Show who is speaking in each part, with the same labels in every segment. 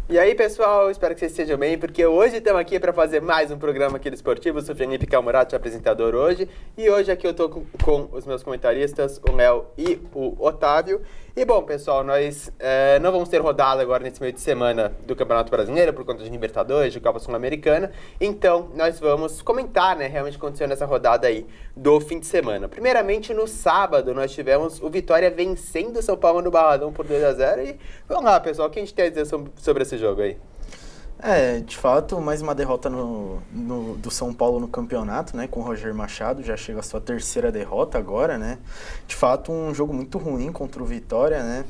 Speaker 1: E aí, pessoal, espero que vocês estejam bem, porque hoje estamos aqui para fazer mais um programa aqui do Esportivo. Eu sou o Felipe Calmurati, apresentador hoje. E hoje aqui eu estou com os meus comentaristas, o Léo e o Otávio. E bom, pessoal, nós não vamos ter rodada agora nesse meio de semana do Campeonato Brasileiro, por conta de Libertadores, de Copa Sul-Americana. Então, nós vamos comentar, né, realmente aconteceu nessa rodada aí do fim de semana. Primeiramente, no sábado, nós tivemos o Vitória vencendo o São Paulo no Barradão por 2-0. E vamos lá, pessoal, o que a gente tem a dizer sobre esse jogo aí?
Speaker 2: De fato, mais uma derrota do São Paulo no campeonato, né, com o Roger Machado, já chega a sua terceira derrota agora, né, de fato um jogo muito ruim contra o Vitória, né,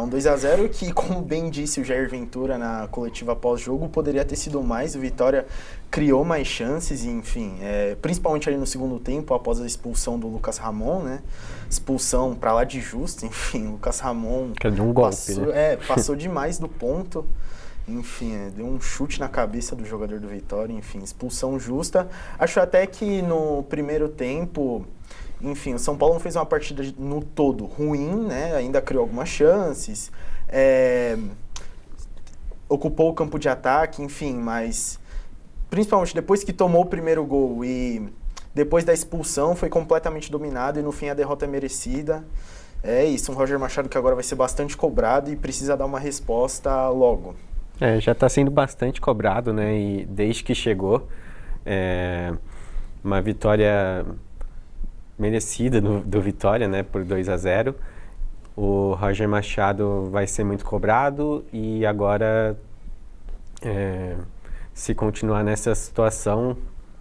Speaker 2: um 2-0 que, como bem disse o Jair Ventura na coletiva pós-jogo, poderia ter sido mais, o Vitória criou mais chances, enfim, principalmente ali no segundo tempo, após a expulsão do Lucas Ramon, né, expulsão pra lá de justo, enfim, o Lucas Ramon
Speaker 3: que deu um golpe,
Speaker 2: passou demais do ponto. Enfim, deu um chute na cabeça do jogador do Vitória, enfim, expulsão justa. Acho até que no primeiro tempo, enfim, o São Paulo não fez uma partida no todo ruim, né? Ainda criou algumas chances, ocupou o campo de ataque, enfim, mas principalmente depois que tomou o primeiro gol e depois da expulsão foi completamente dominado e no fim a derrota é merecida. É isso, um Roger Machado que agora vai ser bastante cobrado e precisa dar uma resposta logo.
Speaker 3: Já está sendo bastante cobrado, né? E desde que chegou, uma vitória merecida do Vitória, né? Por 2-0. O Roger Machado vai ser muito cobrado e agora, se continuar nessa situação,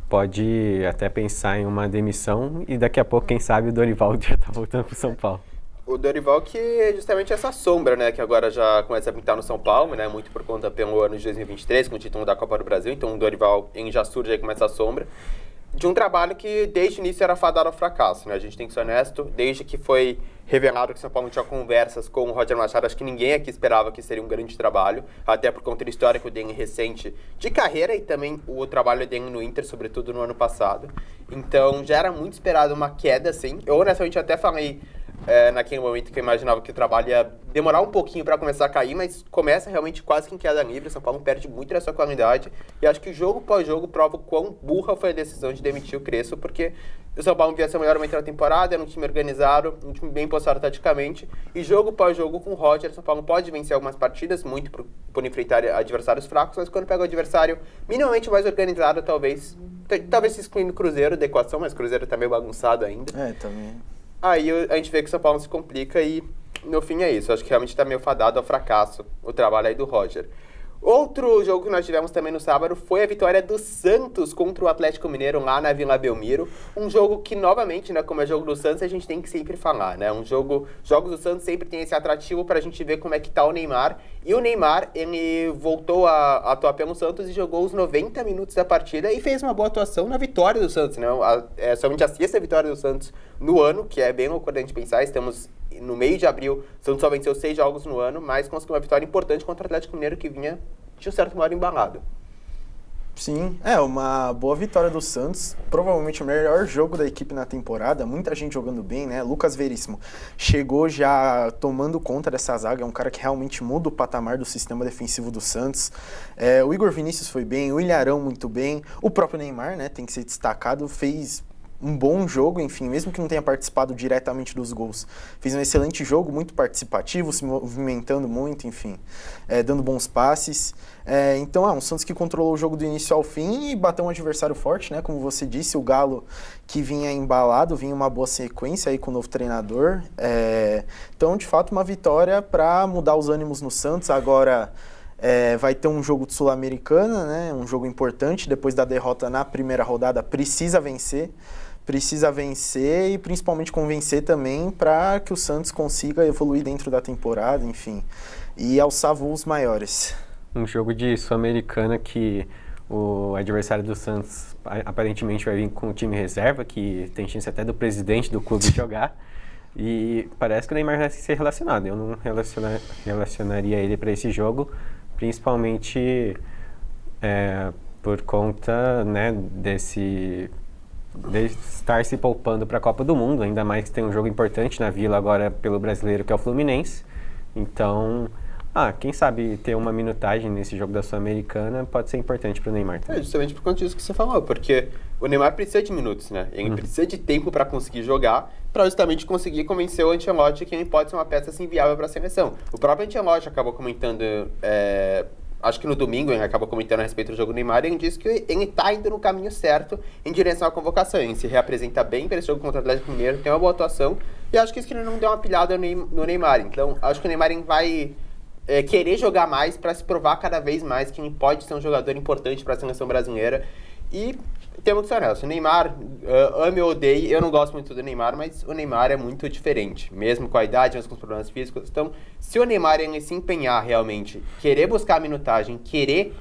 Speaker 3: pode até pensar em uma demissão e daqui a pouco, quem sabe, o Dorival já está voltando para o São Paulo.
Speaker 1: O Dorival que é justamente essa sombra, né, que agora já começa a pintar no São Paulo, né, muito por conta pelo ano de 2023, com o título da Copa do Brasil, então o Dorival já surge aí com essa sombra, de um trabalho que desde o início era fadado ao fracasso, né, a gente tem que ser honesto, desde que foi revelado que o São Paulo tinha conversas com o Roger Machado, acho que ninguém aqui esperava que seria um grande trabalho, até por conta do histórico dele recente de carreira e também o trabalho dele no Inter, sobretudo no ano passado, então já era muito esperado uma queda, assim, eu honestamente até falei naquele momento que eu imaginava que o trabalho ia demorar um pouquinho para começar a cair, mas começa realmente quase que em queda livre. O São Paulo perde muito da sua qualidade e acho que jogo após jogo prova o quão burra foi a decisão de demitir o Crespo, porque o São Paulo devia ser o melhor momento da temporada, era um time organizado, um time bem postado taticamente, e jogo após jogo com o Roger, o São Paulo pode vencer algumas partidas, muito por enfrentar adversários fracos, mas quando pega o adversário minimamente mais organizado, talvez se excluindo o Cruzeiro da equação, mas o Cruzeiro tá meio bagunçado ainda.
Speaker 2: Também.
Speaker 1: Aí a gente vê que o São Paulo se complica e, no fim, é isso. Acho que realmente está meio fadado ao fracasso o trabalho aí do Roger. Outro jogo que nós tivemos também no sábado foi a vitória do Santos contra o Atlético Mineiro lá na Vila Belmiro. Um jogo que, novamente, né, como é jogo do Santos, a gente tem que sempre falar, né? Jogos do Santos sempre tem esse atrativo para a gente ver como é que tá o Neymar. E o Neymar, ele voltou a atuar pelo Santos e jogou os 90 minutos da partida e fez uma boa atuação na vitória do Santos, né? É somente a sexta vitória do Santos no ano, que é bem louco a gente pensar. Estamos no meio de abril, o Santos só venceu 6 jogos no ano, mas conseguiu uma vitória importante contra o Atlético Mineiro, que vinha de um certo modo embalado.
Speaker 2: Sim, uma boa vitória do Santos, provavelmente o melhor jogo da equipe na temporada, muita gente jogando bem, né? Lucas Veríssimo chegou já tomando conta dessa zaga, é um cara que realmente muda o patamar do sistema defensivo do Santos. O Igor Vinícius foi bem, o Ilharão muito bem, o próprio Neymar, né, tem que ser destacado, fez um bom jogo, enfim, mesmo que não tenha participado diretamente dos gols. Fez um excelente jogo, muito participativo, se movimentando muito, enfim, dando bons passes. Então, um Santos que controlou o jogo do início ao fim e bateu um adversário forte, né? Como você disse, o Galo que vinha embalado, vinha uma boa sequência aí com o novo treinador. Então, de fato, uma vitória para mudar os ânimos no Santos. Agora vai ter um jogo de Sul-Americana, né? Um jogo importante, depois da derrota na primeira rodada, precisa vencer e principalmente convencer também para que o Santos consiga evoluir dentro da temporada, enfim, e alçar voos maiores.
Speaker 3: Um jogo de Sul-Americana que o adversário do Santos aparentemente vai vir com o time reserva, que tem chance até do presidente do clube jogar, e parece que o Neymar vai ser relacionado. Eu não relacionaria ele para esse jogo, principalmente por conta, né, de estar se poupando para a Copa do Mundo, ainda mais que tem um jogo importante na Vila agora pelo brasileiro, que é o Fluminense. Então, Quem sabe ter uma minutagem nesse jogo da Sul-Americana pode ser importante para o Neymar também.
Speaker 1: Justamente por conta disso que você falou, porque o Neymar precisa de minutos, né? Ele precisa de tempo para conseguir jogar, para justamente conseguir convencer o Ancelotti que ele pode ser uma peça assim viável para a seleção. O próprio Ancelotti acabou comentando, acho que no domingo ele acabou comentando a respeito do jogo do Neymar, e ele disse que ele está indo no caminho certo em direção à convocação. Ele se reapresenta bem para esse jogo contra o Atlético Mineiro, tem uma boa atuação, e acho que isso que ele não deu uma pilhada no Neymar. Então, acho que o Neymar vai querer jogar mais para se provar cada vez mais que ele pode ser um jogador importante para a seleção brasileira. E temos que ser honestos, o Neymar, ame ou odeie, eu não gosto muito do Neymar, mas o Neymar é muito diferente, mesmo com a idade, mesmo com os problemas físicos. Então, se o Neymar ele se empenhar realmente, querer buscar a minutagem, querer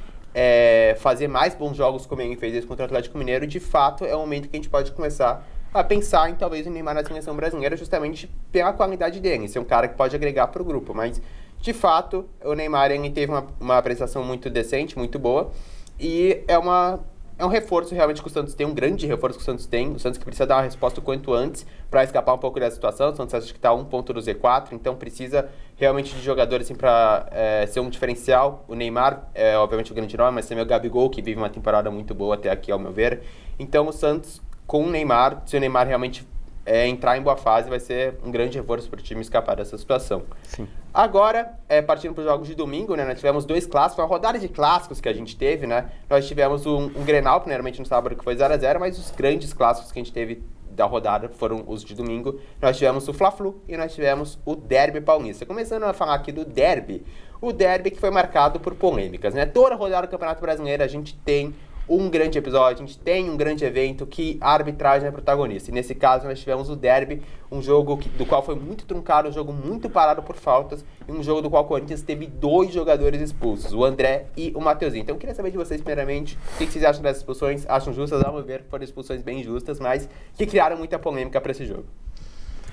Speaker 1: fazer mais bons jogos como ele fez isso contra o Atlético Mineiro, de fato é o momento que a gente pode começar a pensar em talvez o Neymar na seleção brasileira, justamente pela qualidade dele, ser um cara que pode agregar para o grupo. Mas, de fato, o Neymar ele teve uma apresentação muito decente, muito boa, e é um reforço realmente que o Santos tem, um grande reforço que o Santos tem. O Santos que precisa dar uma resposta o quanto antes para escapar um pouco dessa situação. O Santos acha que está a 1 ponto do Z4, então precisa realmente de jogadores assim, para ser um diferencial. O Neymar é obviamente o grande nome, mas também o Gabigol, que vive uma temporada muito boa até aqui, ao meu ver. Então o Santos, com o Neymar, se o Neymar realmente entrar em boa fase, vai ser um grande reforço para o time escapar dessa situação.
Speaker 3: Sim.
Speaker 1: Agora, partindo para os jogos de domingo, né, nós tivemos 2 clássicos, uma rodada de clássicos que a gente teve, né? Nós tivemos um Grenal, primeiramente no sábado, que foi 0x0, mas os grandes clássicos que a gente teve da rodada foram os de domingo. Nós tivemos o Fla-Flu e nós tivemos o Derby Paulista. Começando a falar aqui do Derby, o Derby que foi marcado por polêmicas, né? Toda rodada do Campeonato Brasileiro a gente tem um grande episódio, a gente tem um grande evento que a arbitragem é protagonista. E nesse caso nós tivemos o Derby, um jogo do qual foi muito truncado, um jogo muito parado por faltas, e um jogo do qual o Corinthians teve 2 jogadores expulsos, o André e o Mateuzinho. Então eu queria saber de vocês, primeiramente, o que vocês acham dessas expulsões? Acham justas? Vamos ver que foram expulsões bem justas, mas que criaram muita polêmica para esse jogo.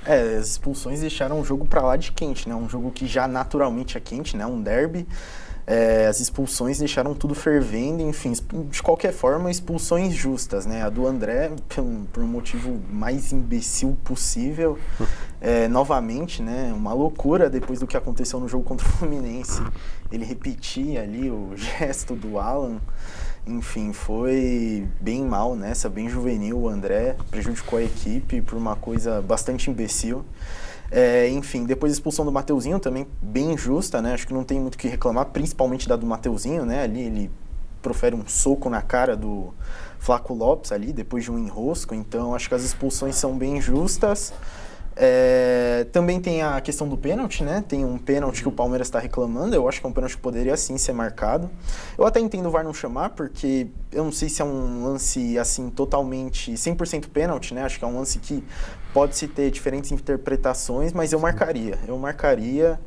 Speaker 2: As expulsões deixaram o jogo pra lá de quente, né? Um jogo que já naturalmente é quente, né? Um derby. As expulsões deixaram tudo fervendo, enfim, de qualquer forma, expulsões justas, né? A do André, por um motivo mais imbecil possível, novamente, né? Uma loucura depois do que aconteceu no jogo contra o Fluminense. Ele repetia ali o gesto do Alan, enfim, foi bem mal nessa, bem juvenil. O André prejudicou a equipe por uma coisa bastante imbecil. Enfim, depois a expulsão do Mateuzinho também bem justa, né? Acho que não tem muito o que reclamar, principalmente da do Mateuzinho, né? Ali ele profere um soco na cara do Flaco Lopes ali, depois de um enrosco. Então acho que as expulsões são bem justas. Também tem a questão do pênalti, né? Tem um pênalti que o Palmeiras está reclamando. Eu acho que é um pênalti que poderia sim ser marcado. Eu até entendo o VAR não chamar, porque eu não sei se é um lance assim totalmente 100% pênalti, né? Acho que é um lance que pode-se ter diferentes interpretações, mas eu marcaria.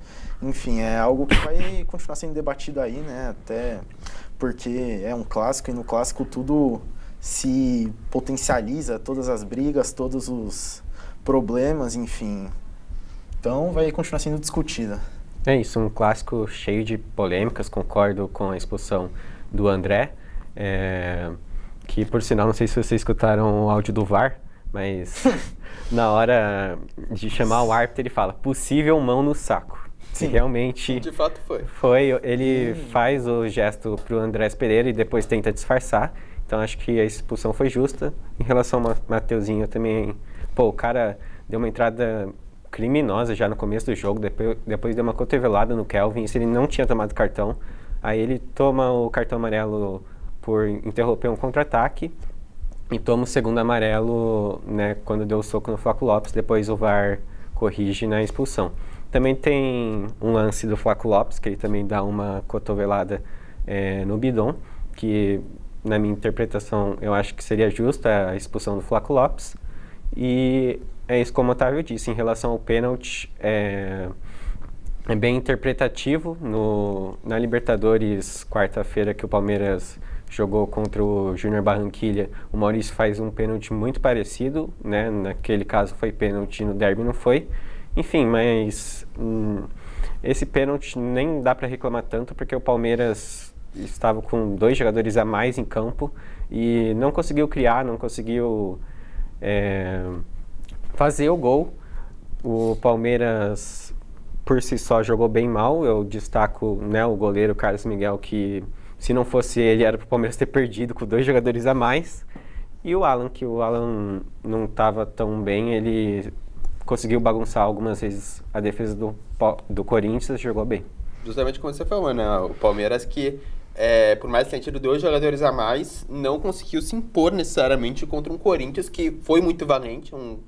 Speaker 2: Enfim, é algo que vai continuar sendo debatido aí, né? Até porque é um clássico e no clássico tudo se potencializa, todas as brigas, todos os problemas, enfim. Então vai continuar sendo discutida.
Speaker 3: É isso, um clássico cheio de polêmicas. Concordo com a expulsão do André, que por sinal, não sei se vocês escutaram o áudio do VAR, mas na hora de chamar o árbitro ele fala, possível mão no saco. Sim. E realmente
Speaker 1: de fato foi.
Speaker 3: Ele faz o gesto pro Andrés Pereira e depois tenta disfarçar. Então acho que a expulsão foi justa. Em relação ao Mateuzinho também, o cara deu uma entrada criminosa já no começo do jogo, depois deu uma cotovelada no Kelvin, se ele não tinha tomado cartão, aí ele toma o cartão amarelo por interromper um contra-ataque e toma o segundo amarelo, né, quando deu o soco no Flaco Lopes, depois o VAR corrige na expulsão. Também tem um lance do Flaco Lopes, que ele também dá uma cotovelada no bidon, que na minha interpretação eu acho que seria justa a expulsão do Flaco Lopes. E é isso como o Otávio disse, em relação ao pênalti, é bem interpretativo. Na Libertadores, quarta-feira, que o Palmeiras jogou contra o Júnior Barranquilla, o Maurício faz um pênalti muito parecido, né? Naquele caso foi pênalti, no derby não foi. Enfim, mas esse pênalti nem dá para reclamar tanto, porque o Palmeiras estava com 2 jogadores a mais em campo e não conseguiu criar, não conseguiu fazer o gol. O Palmeiras por si só jogou bem mal. Eu destaco, né, o goleiro Carlos Miguel, que se não fosse ele era para o Palmeiras ter perdido com 2 jogadores a mais. E o Alan, que o Alan não estava tão bem, ele conseguiu bagunçar algumas vezes a defesa do Corinthians, jogou bem.
Speaker 1: Justamente como você falou, né? O Palmeiras que, por mais que tenha tido 2 jogadores a mais, não conseguiu se impor necessariamente contra um Corinthians que foi muito valente, um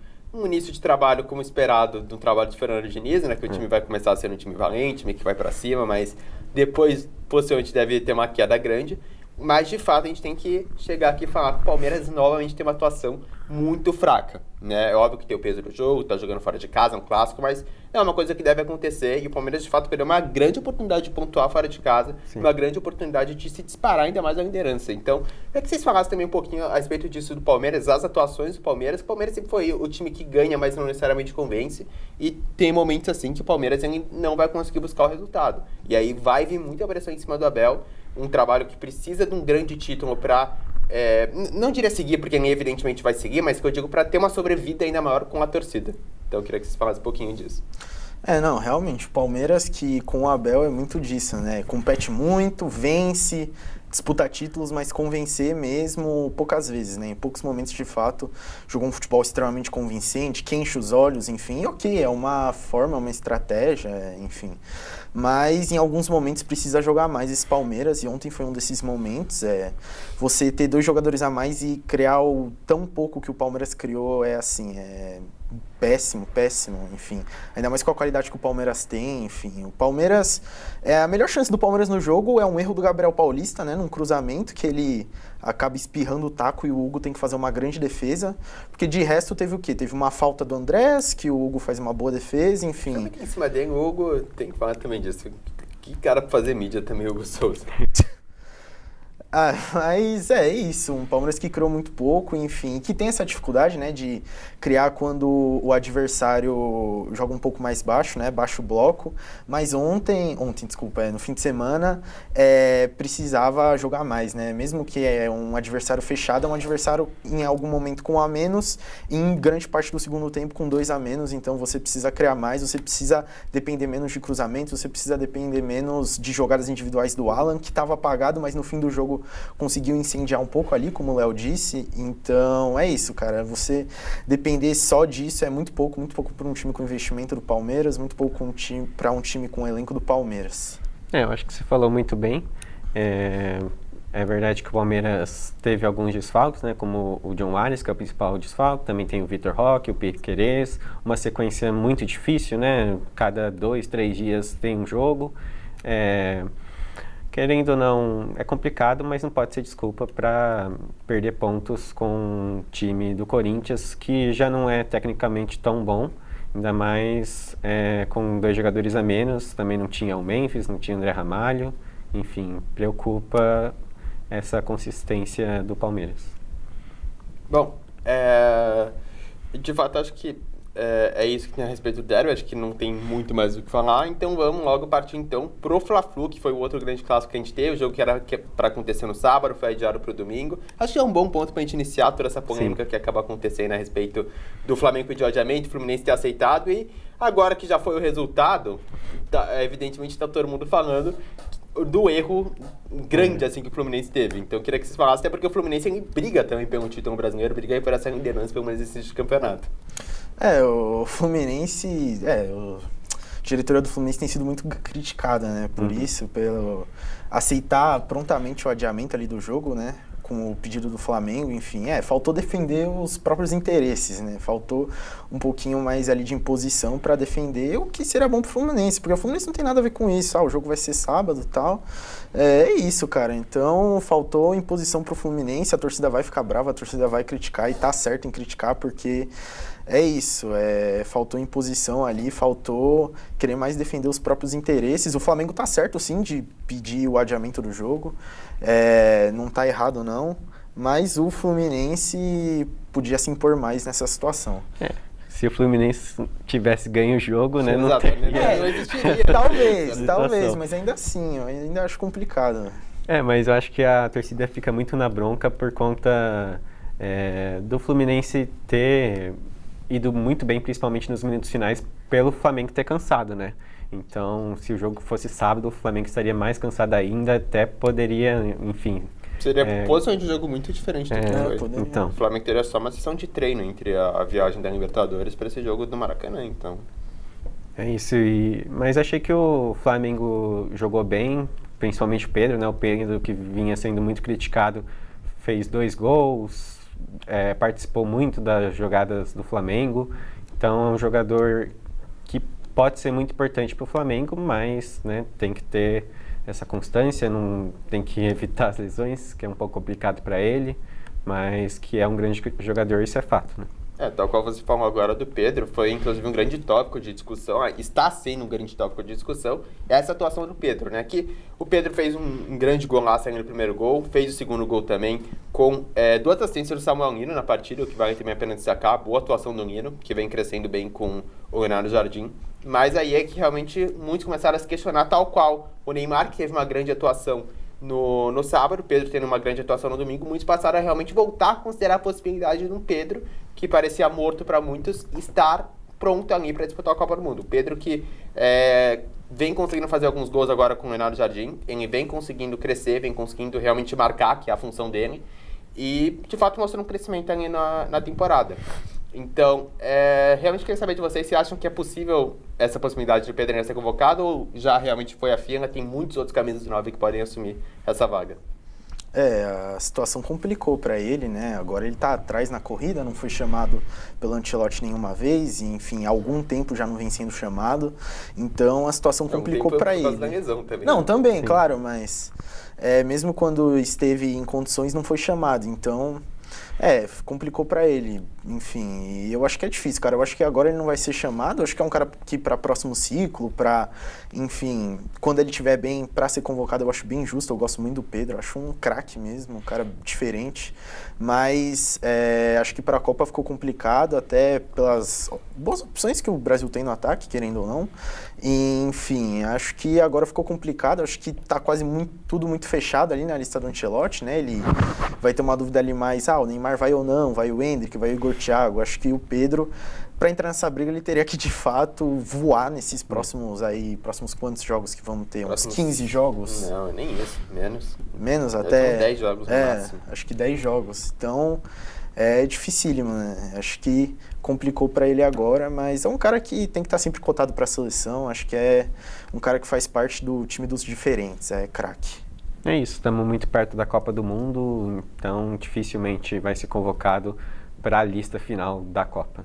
Speaker 1: início de trabalho como esperado do trabalho de Fernando Diniz, né? Que o time vai começar a ser um time valente, meio que vai para cima, mas depois possivelmente deve ter uma queda grande. Mas, de fato, a gente tem que chegar aqui e falar que o Palmeiras novamente tem uma atuação muito fraca, né? É óbvio que tem o peso do jogo, tá jogando fora de casa, é um clássico, mas é uma coisa que deve acontecer e o Palmeiras, de fato, perdeu uma grande oportunidade de pontuar fora de casa, Sim. Uma grande oportunidade de se disparar ainda mais na liderança. Então, é que vocês falassem também um pouquinho a respeito disso do Palmeiras, as atuações do Palmeiras. O Palmeiras sempre foi o time que ganha, mas não necessariamente convence, e tem momentos assim que o Palmeiras não vai conseguir buscar o resultado. E aí vai vir muita pressão em cima do Abel, um trabalho que precisa de um grande título para, não diria seguir, porque nem evidentemente vai seguir, mas que eu digo para ter uma sobrevida ainda maior com a torcida. Então eu queria que vocês falassem um pouquinho disso.
Speaker 2: Não, realmente, o Palmeiras que com o Abel é muito disso, né? Compete muito, vence, disputa títulos, mas convencer mesmo poucas vezes, né? Em poucos momentos, de fato, jogou um futebol extremamente convincente, que enche os olhos, enfim, ok, é uma forma, uma estratégia, enfim. Mas em alguns momentos precisa jogar mais esse Palmeiras, e ontem foi um desses momentos. Você ter 2 jogadores a mais e criar o tão pouco que o Palmeiras criou péssimo, enfim. Ainda mais com a qualidade que o Palmeiras tem, enfim. O Palmeiras, a melhor chance do Palmeiras no jogo é um erro do Gabriel Paulista, né, num cruzamento que ele acaba espirrando o taco e o Hugo tem que fazer uma grande defesa, porque de resto teve o quê? Teve uma falta do Andrés, que o Hugo faz uma boa defesa, enfim.
Speaker 1: Sabe que em cima dele, o Hugo tem que falar também disso. Que cara pra fazer mídia também, o Hugo Souza.
Speaker 2: Mas é isso, um Palmeiras que criou muito pouco, enfim, que tem essa dificuldade, né, de criar quando o adversário joga um pouco mais baixo, né, baixo bloco, mas no fim de semana, precisava jogar mais, né, mesmo que é um adversário fechado, é um adversário em algum momento com 1 a menos, em grande parte do segundo tempo com 2 a menos, então você precisa criar mais, você precisa depender menos de cruzamentos, você precisa depender menos de jogadas individuais do Alan, que estava apagado, mas no fim do jogo conseguiu incendiar um pouco ali, como o Léo disse. Então é isso, cara, você depender só disso é muito pouco para um time com investimento do Palmeiras, muito pouco para um time com o elenco do Palmeiras.
Speaker 3: Eu acho que você falou muito bem. É verdade que o Palmeiras teve alguns desfalques, né, como o John Arias, que é o principal desfalque, também tem o Vitor Roque, o Piquerez, uma sequência muito difícil, né, cada 2, 3 dias tem um jogo. Querendo ou não, é complicado, mas não pode ser desculpa para perder pontos com o time do Corinthians, que já não é tecnicamente tão bom, ainda mais com 2 jogadores a menos. Também não tinha o Memphis, não tinha o André Ramalho, enfim, preocupa essa consistência do Palmeiras.
Speaker 1: Bom, de fato acho que é isso que tem a respeito do derby, acho que não tem muito mais o que falar, então vamos logo partir então pro Fla-Flu, que foi o outro grande clássico que a gente teve, o jogo que era para acontecer no sábado, foi adiado pro domingo. Acho que é um bom ponto pra gente iniciar toda essa polêmica Sim. que acaba acontecendo a respeito do Flamengo e de adiamento, o Fluminense ter aceitado, e agora que já foi o resultado, evidentemente tá todo mundo falando do erro grande assim que o Fluminense teve. Então eu queria que vocês falassem, até porque o Fluminense briga também pelo título brasileiro, briga aí por essa liderança pelo menos esse campeonato.
Speaker 2: O Fluminense, a diretoria do Fluminense tem sido muito criticada, né, por isso, pelo aceitar prontamente o adiamento ali do jogo, né, com o pedido do Flamengo, enfim, faltou defender os próprios interesses, né, faltou um pouquinho mais ali de imposição para defender o que seria bom pro Fluminense, porque o Fluminense não tem nada a ver com isso, o jogo vai ser sábado e tal, é isso, cara, então faltou imposição pro Fluminense, a torcida vai ficar brava, a torcida vai criticar, e tá certo em criticar, porque é isso, faltou imposição ali, faltou querer mais defender os próprios interesses. O Flamengo tá certo sim de pedir o adiamento do jogo, não tá errado não, mas o Fluminense podia se impor mais nessa situação.
Speaker 3: Se o Fluminense tivesse ganho o jogo, né, não
Speaker 1: não existiria.
Speaker 2: Talvez, mas ainda assim, eu ainda acho complicado.
Speaker 3: Mas eu acho que a torcida fica muito na bronca por conta do Fluminense ter ido muito bem, principalmente nos minutos finais, pelo Flamengo ter cansado, né? Então, se o jogo fosse sábado, o Flamengo estaria mais cansado ainda, até poderia, enfim...
Speaker 1: Seria posição de jogo muito diferente do que foi.
Speaker 3: Então.
Speaker 1: O Flamengo teria só uma sessão de treino entre a viagem da Libertadores para esse jogo do Maracanã, então...
Speaker 3: É isso, mas achei que o Flamengo jogou bem, principalmente o Pedro, né? O Pedro, que vinha sendo muito criticado, fez 2 gols, participou muito das jogadas do Flamengo, então é um jogador que pode ser muito importante para o Flamengo, mas, né, tem que ter essa constância, não tem que evitar as lesões, que é um pouco complicado para ele, mas que é um grande jogador, isso é fato, né?
Speaker 1: Tal qual você falou agora do Pedro, foi inclusive um grande tópico de discussão, está sendo um grande tópico de discussão, essa atuação do Pedro, né? Que o Pedro fez um grande golaço no primeiro gol, fez o segundo gol também, com 2 assistências do Samuel Nino na partida, o que vale também a pena destacar, boa atuação do Nino, que vem crescendo bem com o Leonardo Jardim. Mas aí é que realmente muitos começaram a se questionar, tal qual o Neymar, que teve uma grande atuação no sábado, o Pedro tendo uma grande atuação no domingo, muitos passaram a realmente voltar a considerar a possibilidade de um Pedro, que parecia morto para muitos, estar pronto ali para disputar a Copa do Mundo. O Pedro que vem conseguindo fazer alguns gols agora com o Leonardo Jardim, ele vem conseguindo crescer, vem conseguindo realmente marcar, que é a função dele, e de fato mostrando um crescimento ali na temporada. Então, realmente queria saber de vocês se acham que é possível essa possibilidade de o Pedro ser convocado ou já realmente foi a fila, tem muitos outros caminhos de 9 que podem assumir essa vaga.
Speaker 2: A situação complicou para ele, né? Agora ele tá atrás na corrida, não foi chamado pelo Ancelotti nenhuma vez, e, enfim, há algum tempo já não vem sendo chamado, então a situação complicou para ele.
Speaker 1: Da lesão também,
Speaker 2: não,
Speaker 1: né?
Speaker 2: também, sim, claro, mas mesmo quando esteve em condições não foi chamado, então... complicou pra ele, enfim, e eu acho que é difícil, cara, eu acho que agora ele não vai ser chamado, eu acho que é um cara que pra próximo ciclo, enfim, quando ele estiver bem, pra ser convocado, eu acho bem justo, eu gosto muito do Pedro, eu acho um craque mesmo, um cara diferente, mas acho que pra Copa ficou complicado, até pelas boas opções que o Brasil tem no ataque, querendo ou não, e, enfim, acho que agora ficou complicado, acho que tá quase tudo muito fechado ali na lista do Ancelotti, né, ele vai ter uma dúvida ali mais, o Neymar vai ou não, vai o Endrick, vai o Igor Thiago, acho que o Pedro, para entrar nessa briga, ele teria que, de fato, voar nesses próximos quantos jogos que vamos ter? Uns 15 jogos?
Speaker 1: Não, nem isso, menos.
Speaker 2: Menos até?
Speaker 1: 10 jogos no máximo.
Speaker 2: Acho que 10 jogos, então é dificílimo, né? Acho que complicou para ele agora, mas é um cara que tem que estar sempre cotado para a seleção, acho que é um cara que faz parte do time dos diferentes, é craque.
Speaker 3: É isso, estamos muito perto da Copa do Mundo, então dificilmente vai ser convocado para a lista final da Copa.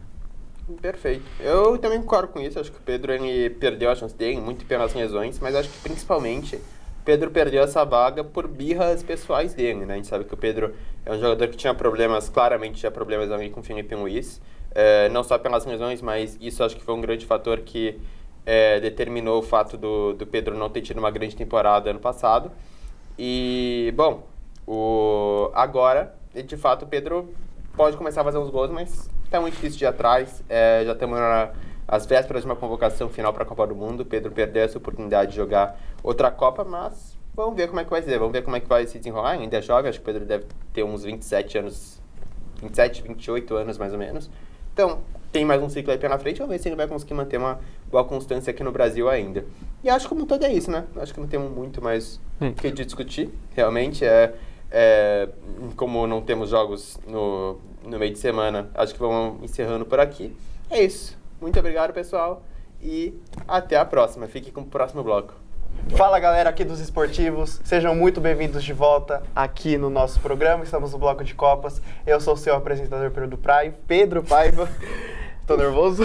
Speaker 1: Perfeito. Eu também concordo com isso, acho que o Pedro ele perdeu a chance dele, muito pelas lesões, mas acho que principalmente o Pedro perdeu essa vaga por birras pessoais dele, né? A gente sabe que o Pedro é um jogador que tinha problemas, claramente tinha problemas ali com o Filipe Luís, não só pelas lesões, mas isso acho que foi um grande fator que determinou o fato do Pedro não ter tido uma grande temporada ano passado. E, bom, agora, de fato, o Pedro pode começar a fazer uns gols, mas está muito difícil de ir atrás. Já estamos às vésperas de uma convocação final para a Copa do Mundo. O Pedro perdeu essa oportunidade de jogar outra Copa, mas vamos ver como é que vai ser, vamos ver como é que vai se desenrolar. Ainda é jovem, acho que o Pedro deve ter uns 27, 28 anos mais ou menos. Então, tem mais um ciclo aí pela frente, vamos ver se ele vai conseguir manter uma boa constância aqui no Brasil ainda. E acho que como todo é isso, né? Acho que não temos muito mais o que discutir, realmente. Como não temos jogos no meio de semana, acho que vamos encerrando por aqui. É isso. Muito obrigado, pessoal, e até a próxima. Fique com o próximo bloco.
Speaker 4: Fala, galera aqui dos esportivos, sejam muito bem-vindos de volta aqui no nosso programa, estamos no Bloco de Copas, eu sou o seu apresentador Pedro Paiva, tô nervoso,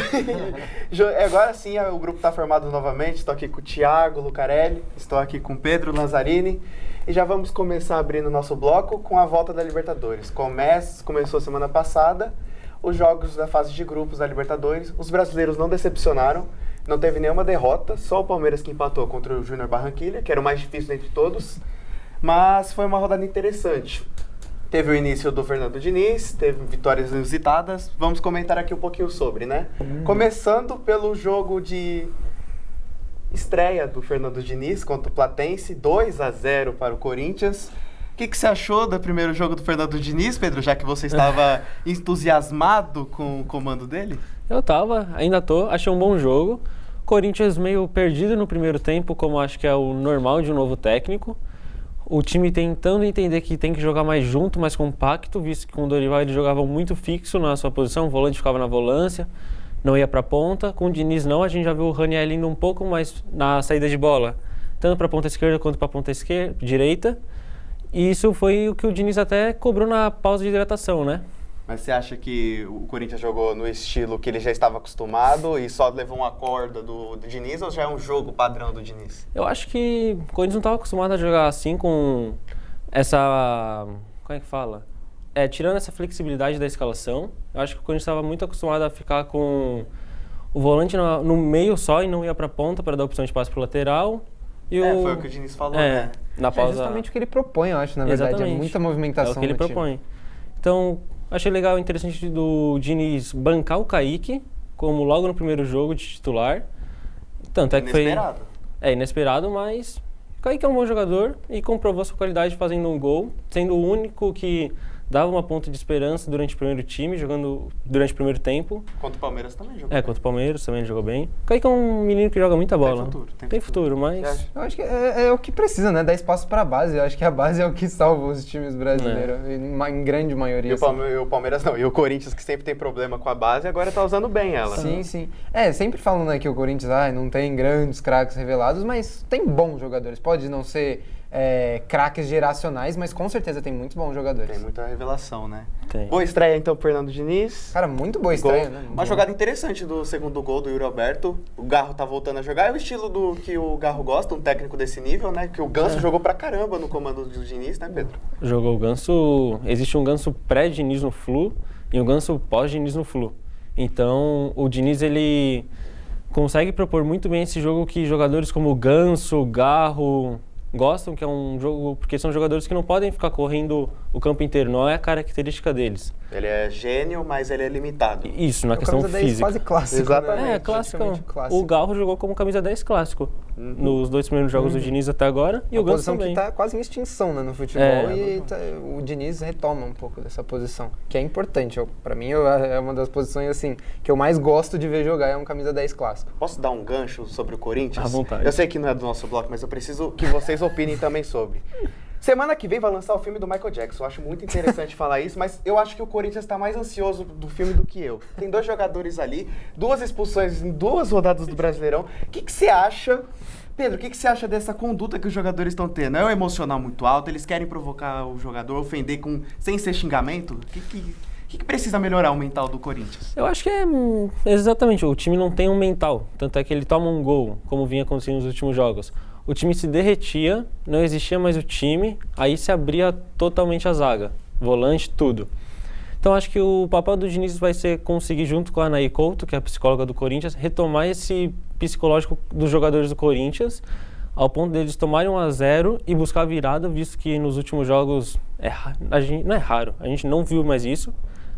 Speaker 4: agora sim o grupo está formado novamente, estou aqui com o Thiago Lucarelli, estou aqui com o Pedro Lazzarini e já vamos começar abrindo o nosso bloco com a volta da Libertadores. Começou semana passada os jogos da fase de grupos da Libertadores, os brasileiros não decepcionaram, não teve nenhuma derrota, só o Palmeiras que empatou contra o Júnior Barranquilla, que era o mais difícil entre todos, mas foi uma rodada interessante. Teve o início do Fernando Diniz, teve vitórias inusitadas, vamos comentar aqui um pouquinho sobre, né? Começando pelo jogo de estreia do Fernando Diniz contra o Platense, 2-0 para o Corinthians. O que você achou do primeiro jogo do Fernando Diniz, Pedro, já que você estava entusiasmado com o comando dele?
Speaker 3: Eu ainda tô, achei um bom jogo. Corinthians meio perdido no primeiro tempo, como acho que é o normal de um novo técnico. O time tentando entender que tem que jogar mais junto, mais compacto, visto que com o Dorival ele jogava muito fixo na sua posição, o volante ficava na volância, não ia para a ponta. Com o Diniz não, a gente já viu o Raniel indo um pouco mais na saída de bola, tanto para a ponta esquerda quanto para a ponta direita. E isso foi o que o Diniz até cobrou na pausa de hidratação, né?
Speaker 4: Mas você acha que o Corinthians jogou no estilo que ele já estava acostumado e só levou uma corda do Diniz, ou já é um jogo padrão do Diniz?
Speaker 3: Eu acho que o Corinthians não estava acostumado a jogar assim, com essa... como é que fala? Tirando essa flexibilidade da escalação. Eu acho que o Corinthians estava muito acostumado a ficar com o volante no meio só e não ia para a ponta para dar opção de passe para o lateral.
Speaker 4: Foi o que o Diniz falou, né?
Speaker 3: Na pausa...
Speaker 5: É justamente o que ele propõe, eu acho, na verdade.
Speaker 3: Exatamente.
Speaker 5: É muita movimentação.
Speaker 3: É o que ele propõe. Então, achei legal e interessante do Diniz bancar o Kaique, como logo no primeiro jogo de titular. Tanto é que
Speaker 4: inesperado.
Speaker 3: É inesperado, mas o Kaique é um bom jogador e comprovou sua qualidade fazendo um gol, sendo o único que dava uma ponta de esperança durante o primeiro time, jogando durante o primeiro tempo.
Speaker 4: Contra o Palmeiras também jogou bem.
Speaker 3: Contra o Palmeiras também ele jogou bem. O Kaique é um menino que joga muita bola.
Speaker 4: Tem
Speaker 3: futuro, mas...
Speaker 5: Eu acho que é o que precisa, né? Dar espaço para a base. Eu acho que a base é o que salva os times brasileiros, em grande maioria.
Speaker 4: E o Palmeiras não. E o Corinthians, que sempre tem problema com a base, agora tá usando bem ela.
Speaker 5: Sim. Sempre falam, né, que o Corinthians não tem grandes craques revelados, mas tem bons jogadores. Pode não ser... craques geracionais, mas com certeza tem muitos bons jogadores.
Speaker 4: Tem muita revelação, né?
Speaker 3: Tem.
Speaker 4: Boa estreia, então, pro Fernando Diniz.
Speaker 5: Cara, muito boa estreia, né?
Speaker 4: Uma jogada interessante do segundo gol do Yuri Alberto. O Garro tá voltando a jogar. É o estilo do que o Garro gosta, um técnico desse nível, né? Que o Ganso jogou pra caramba no comando do Diniz, né, Pedro?
Speaker 3: Jogou o Ganso... Existe um Ganso pré-Diniz no Flu e um Ganso pós-Diniz no Flu. Então, o Diniz, ele consegue propor muito bem esse jogo que jogadores como o Ganso, o Garro... gostam, que é um jogo, porque são jogadores que não podem ficar correndo o campo inteiro, não é a característica deles.
Speaker 4: Ele é gênio, mas ele é limitado.
Speaker 3: Isso, na questão física.
Speaker 5: Quase clássico.
Speaker 4: Exatamente.
Speaker 5: Né?
Speaker 3: Clássico. O Garro jogou como camisa 10 clássico nos dois primeiros jogos do Diniz até agora, e o Ganso também.
Speaker 5: Que está quase em extinção, né, no futebol, e o Diniz retoma um pouco dessa posição, que é importante. Para mim, é uma das posições assim que eu mais gosto de ver jogar, é um camisa 10 clássico.
Speaker 4: Posso dar um gancho sobre o Corinthians?
Speaker 3: À vontade.
Speaker 4: Eu sei que não é do nosso bloco, mas eu preciso que vocês opinem também sobre. Semana que vem vai lançar o filme do Michael Jackson. Eu acho muito interessante falar isso, mas eu acho que o Corinthians está mais ansioso do filme do que eu. Tem 2 jogadores ali, 2 expulsões em 2 rodadas do Brasileirão. O que você acha, Pedro, o que você acha dessa conduta que os jogadores estão tendo? É um emocional muito alto, eles querem provocar o jogador, ofender sem ser xingamento? O que precisa melhorar o mental do Corinthians?
Speaker 3: Eu acho que exatamente, o time não tem um mental, tanto é que ele toma um gol, como vinha acontecendo nos últimos jogos. O time se derretia, não existia mais o time, aí se abria totalmente a zaga, volante, tudo. Então acho que o papel do Diniz vai ser conseguir, junto com a Anaí Couto, que é a psicóloga do Corinthians, retomar esse psicológico dos jogadores do Corinthians, ao ponto deles tomarem 1-0 e buscar a virada, visto que nos últimos jogos não é raro, a gente não viu mais isso.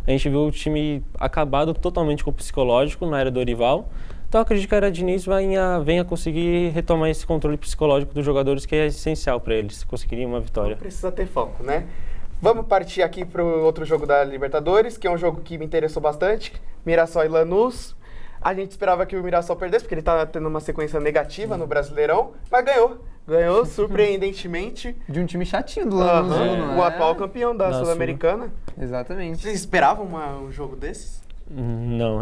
Speaker 3: A gente viu o time acabado totalmente com o psicológico na era do Dorival. Então acredito que a era Diniz venha conseguir retomar esse controle psicológico dos jogadores, que é essencial para eles conseguirem uma vitória.
Speaker 4: Precisa ter foco, né? Vamos partir aqui para o outro jogo da Libertadores, que é um jogo que me interessou bastante, Mirassol e Lanús. A gente esperava que o Mirassol perdesse, porque ele está tendo uma sequência negativa no Brasileirão, mas ganhou. Ganhou, surpreendentemente.
Speaker 5: De um time chatinho do Lanús.
Speaker 4: O atual campeão da Sul-Americana.
Speaker 5: Exatamente.
Speaker 4: Vocês esperavam um jogo desses?
Speaker 3: Não,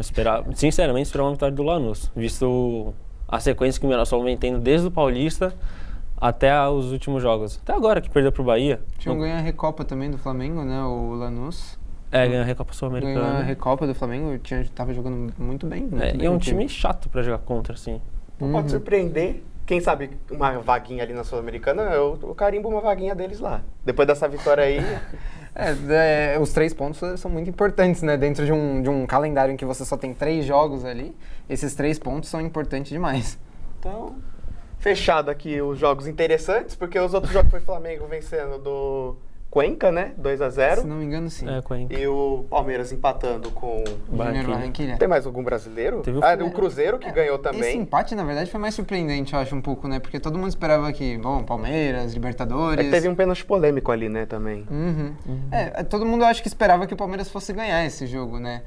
Speaker 3: sinceramente esperava uma vitória do Lanús, visto a sequência que o Mirassol vem tendo desde o Paulista até os últimos jogos. Até agora, que perdeu pro Bahia.
Speaker 5: Tinha ganho a Recopa também do Flamengo, né, o Lanús.
Speaker 3: Ganhou a Recopa Sul-Americana.
Speaker 5: Ganhou a Recopa do Flamengo, tava jogando muito bem.
Speaker 3: E é um time chato pra jogar contra, assim.
Speaker 4: Pode surpreender. Quem sabe uma vaguinha ali na Sul-Americana, eu carimbo uma vaguinha deles lá. Depois dessa vitória aí...
Speaker 5: os 3 pontos são muito importantes, né? Dentro de um calendário em que você só tem 3 jogos ali, esses 3 pontos são importantes demais.
Speaker 4: Então, fechado aqui os jogos interessantes, porque os outros jogos foi Flamengo vencendo do Cuenca, né? 2-0.
Speaker 5: Se não me engano, sim.
Speaker 3: É, Cuenca.
Speaker 4: E o Palmeiras empatando com...
Speaker 5: Júnior Barranquilla.
Speaker 4: Tem mais algum brasileiro?
Speaker 3: Teve
Speaker 4: O Cruzeiro, que ganhou
Speaker 5: Esse
Speaker 4: também.
Speaker 5: empate, na verdade, foi mais surpreendente, eu acho, um pouco, né? Porque todo mundo esperava que, bom, Palmeiras, Libertadores...
Speaker 4: Teve um pênalti polêmico ali, né, também.
Speaker 5: Todo mundo acho que esperava que o Palmeiras fosse ganhar esse jogo, né?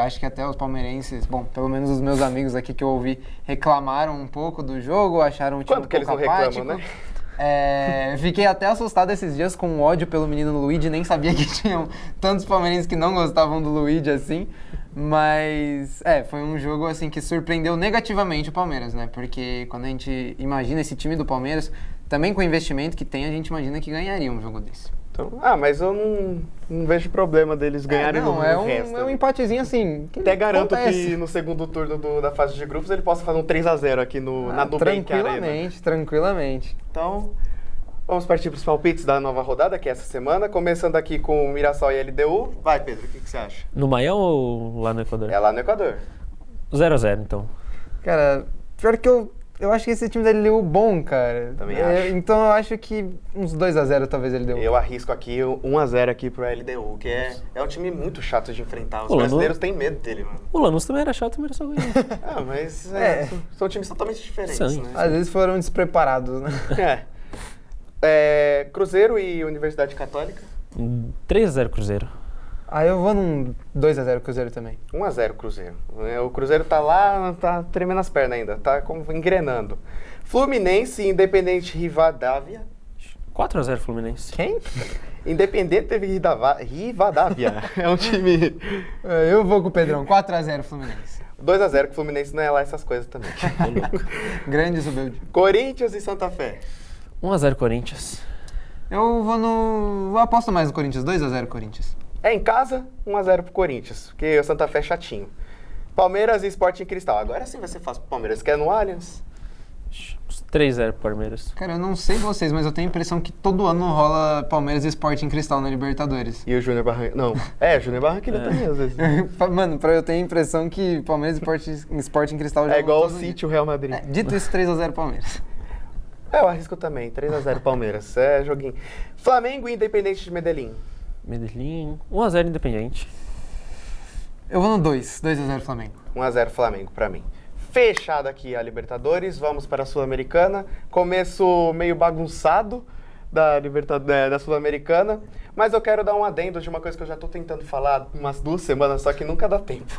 Speaker 5: Acho que até os palmeirenses, bom, pelo menos os meus amigos aqui que eu ouvi, reclamaram um pouco do jogo, acharam o time
Speaker 4: Quanto que eles não
Speaker 5: apático.
Speaker 4: reclamam, né?
Speaker 5: Fiquei até assustado esses dias com ódio pelo menino Luigi, nem sabia que tinham tantos palmeirenses que não gostavam do Luigi assim, mas foi um jogo assim que surpreendeu negativamente o Palmeiras, né? Porque quando a gente imagina esse time do Palmeiras, também com o investimento que tem, a gente imagina que ganharia um jogo desse.
Speaker 4: Então, mas eu não vejo problema deles ganharem no resto.
Speaker 5: É um empatezinho assim. Que
Speaker 4: até garanto
Speaker 5: acontece.
Speaker 4: que no segundo turno da fase de grupos ele possa fazer um 3-0 aqui na Nubank Arena.
Speaker 5: Tranquilamente.
Speaker 4: Então, vamos partir para os palpites da nova rodada, que é essa semana. Começando aqui com o Mirassol e LDU. Vai, Pedro, o que você acha?
Speaker 3: No Maião ou lá no Equador?
Speaker 4: É lá no Equador.
Speaker 3: 0-0, então.
Speaker 5: Cara, pior que eu acho que esse time da LDU bom, cara.
Speaker 4: Também acho.
Speaker 5: Então eu acho que uns 2-0 talvez ele deu.
Speaker 4: Eu arrisco aqui 1-0 aqui pro LDU, que é um time muito chato de enfrentar. Os
Speaker 3: O
Speaker 4: brasileiros têm medo dele, mano.
Speaker 3: O Lanús também era chato, mas era só ganhar.
Speaker 4: Mas são times totalmente diferentes,
Speaker 3: Sim.
Speaker 4: né?
Speaker 5: Às vezes foram despreparados, né?
Speaker 4: Cruzeiro e Universidade Católica.
Speaker 3: 3-0 Cruzeiro.
Speaker 5: Eu vou num 2-0 Cruzeiro também.
Speaker 4: 1-0 Cruzeiro. O Cruzeiro tá lá, tá tremendo as pernas ainda, tá engrenando. Fluminense e Independente Rivadavia.
Speaker 3: 4-0 Fluminense.
Speaker 5: Quem?
Speaker 4: Independente Rivadavia. É um time...
Speaker 5: Eu vou com o Pedrão, 4-0 Fluminense.
Speaker 4: 2-0, que o Fluminense não é lá essas coisas também.
Speaker 5: Grande Zubeldi.
Speaker 4: Corinthians e Santa Fé.
Speaker 3: 1-0 Corinthians.
Speaker 5: Eu vou aposto mais no Corinthians, 2-0 Corinthians.
Speaker 4: É em casa, 1-0 pro Corinthians, porque o Santa Fé é chatinho. Palmeiras e Sporting Cristal. Agora sim vai ser fácil pro Palmeiras. Quer no Allianz?
Speaker 3: 3-0 Palmeiras.
Speaker 5: Cara, eu não sei vocês, mas eu tenho a impressão que todo ano rola Palmeiras e Sporting Cristal na Libertadores.
Speaker 4: E o Júnior Barranquilla? Não. Júnior Barranquilla também, às vezes.
Speaker 5: Mano, eu tenho a impressão que Palmeiras e Sporting Cristal
Speaker 4: É igual o
Speaker 5: todo
Speaker 4: City e o Real Madrid.
Speaker 5: dia. Dito isso, 3-0 Palmeiras.
Speaker 4: Eu arrisco também. 3-0 Palmeiras. É joguinho. Flamengo e Independente de Medellín.
Speaker 3: Medellín. 1-0 Independente.
Speaker 5: Eu vou no 2-0 Flamengo.
Speaker 4: 1-0 Flamengo pra mim. Fechado aqui a Libertadores, vamos para a Sul-Americana. Começo meio bagunçado da Sul-Americana, mas eu quero dar um adendo de uma coisa que eu já estou tentando falar umas 2 semanas, só que nunca dá tempo.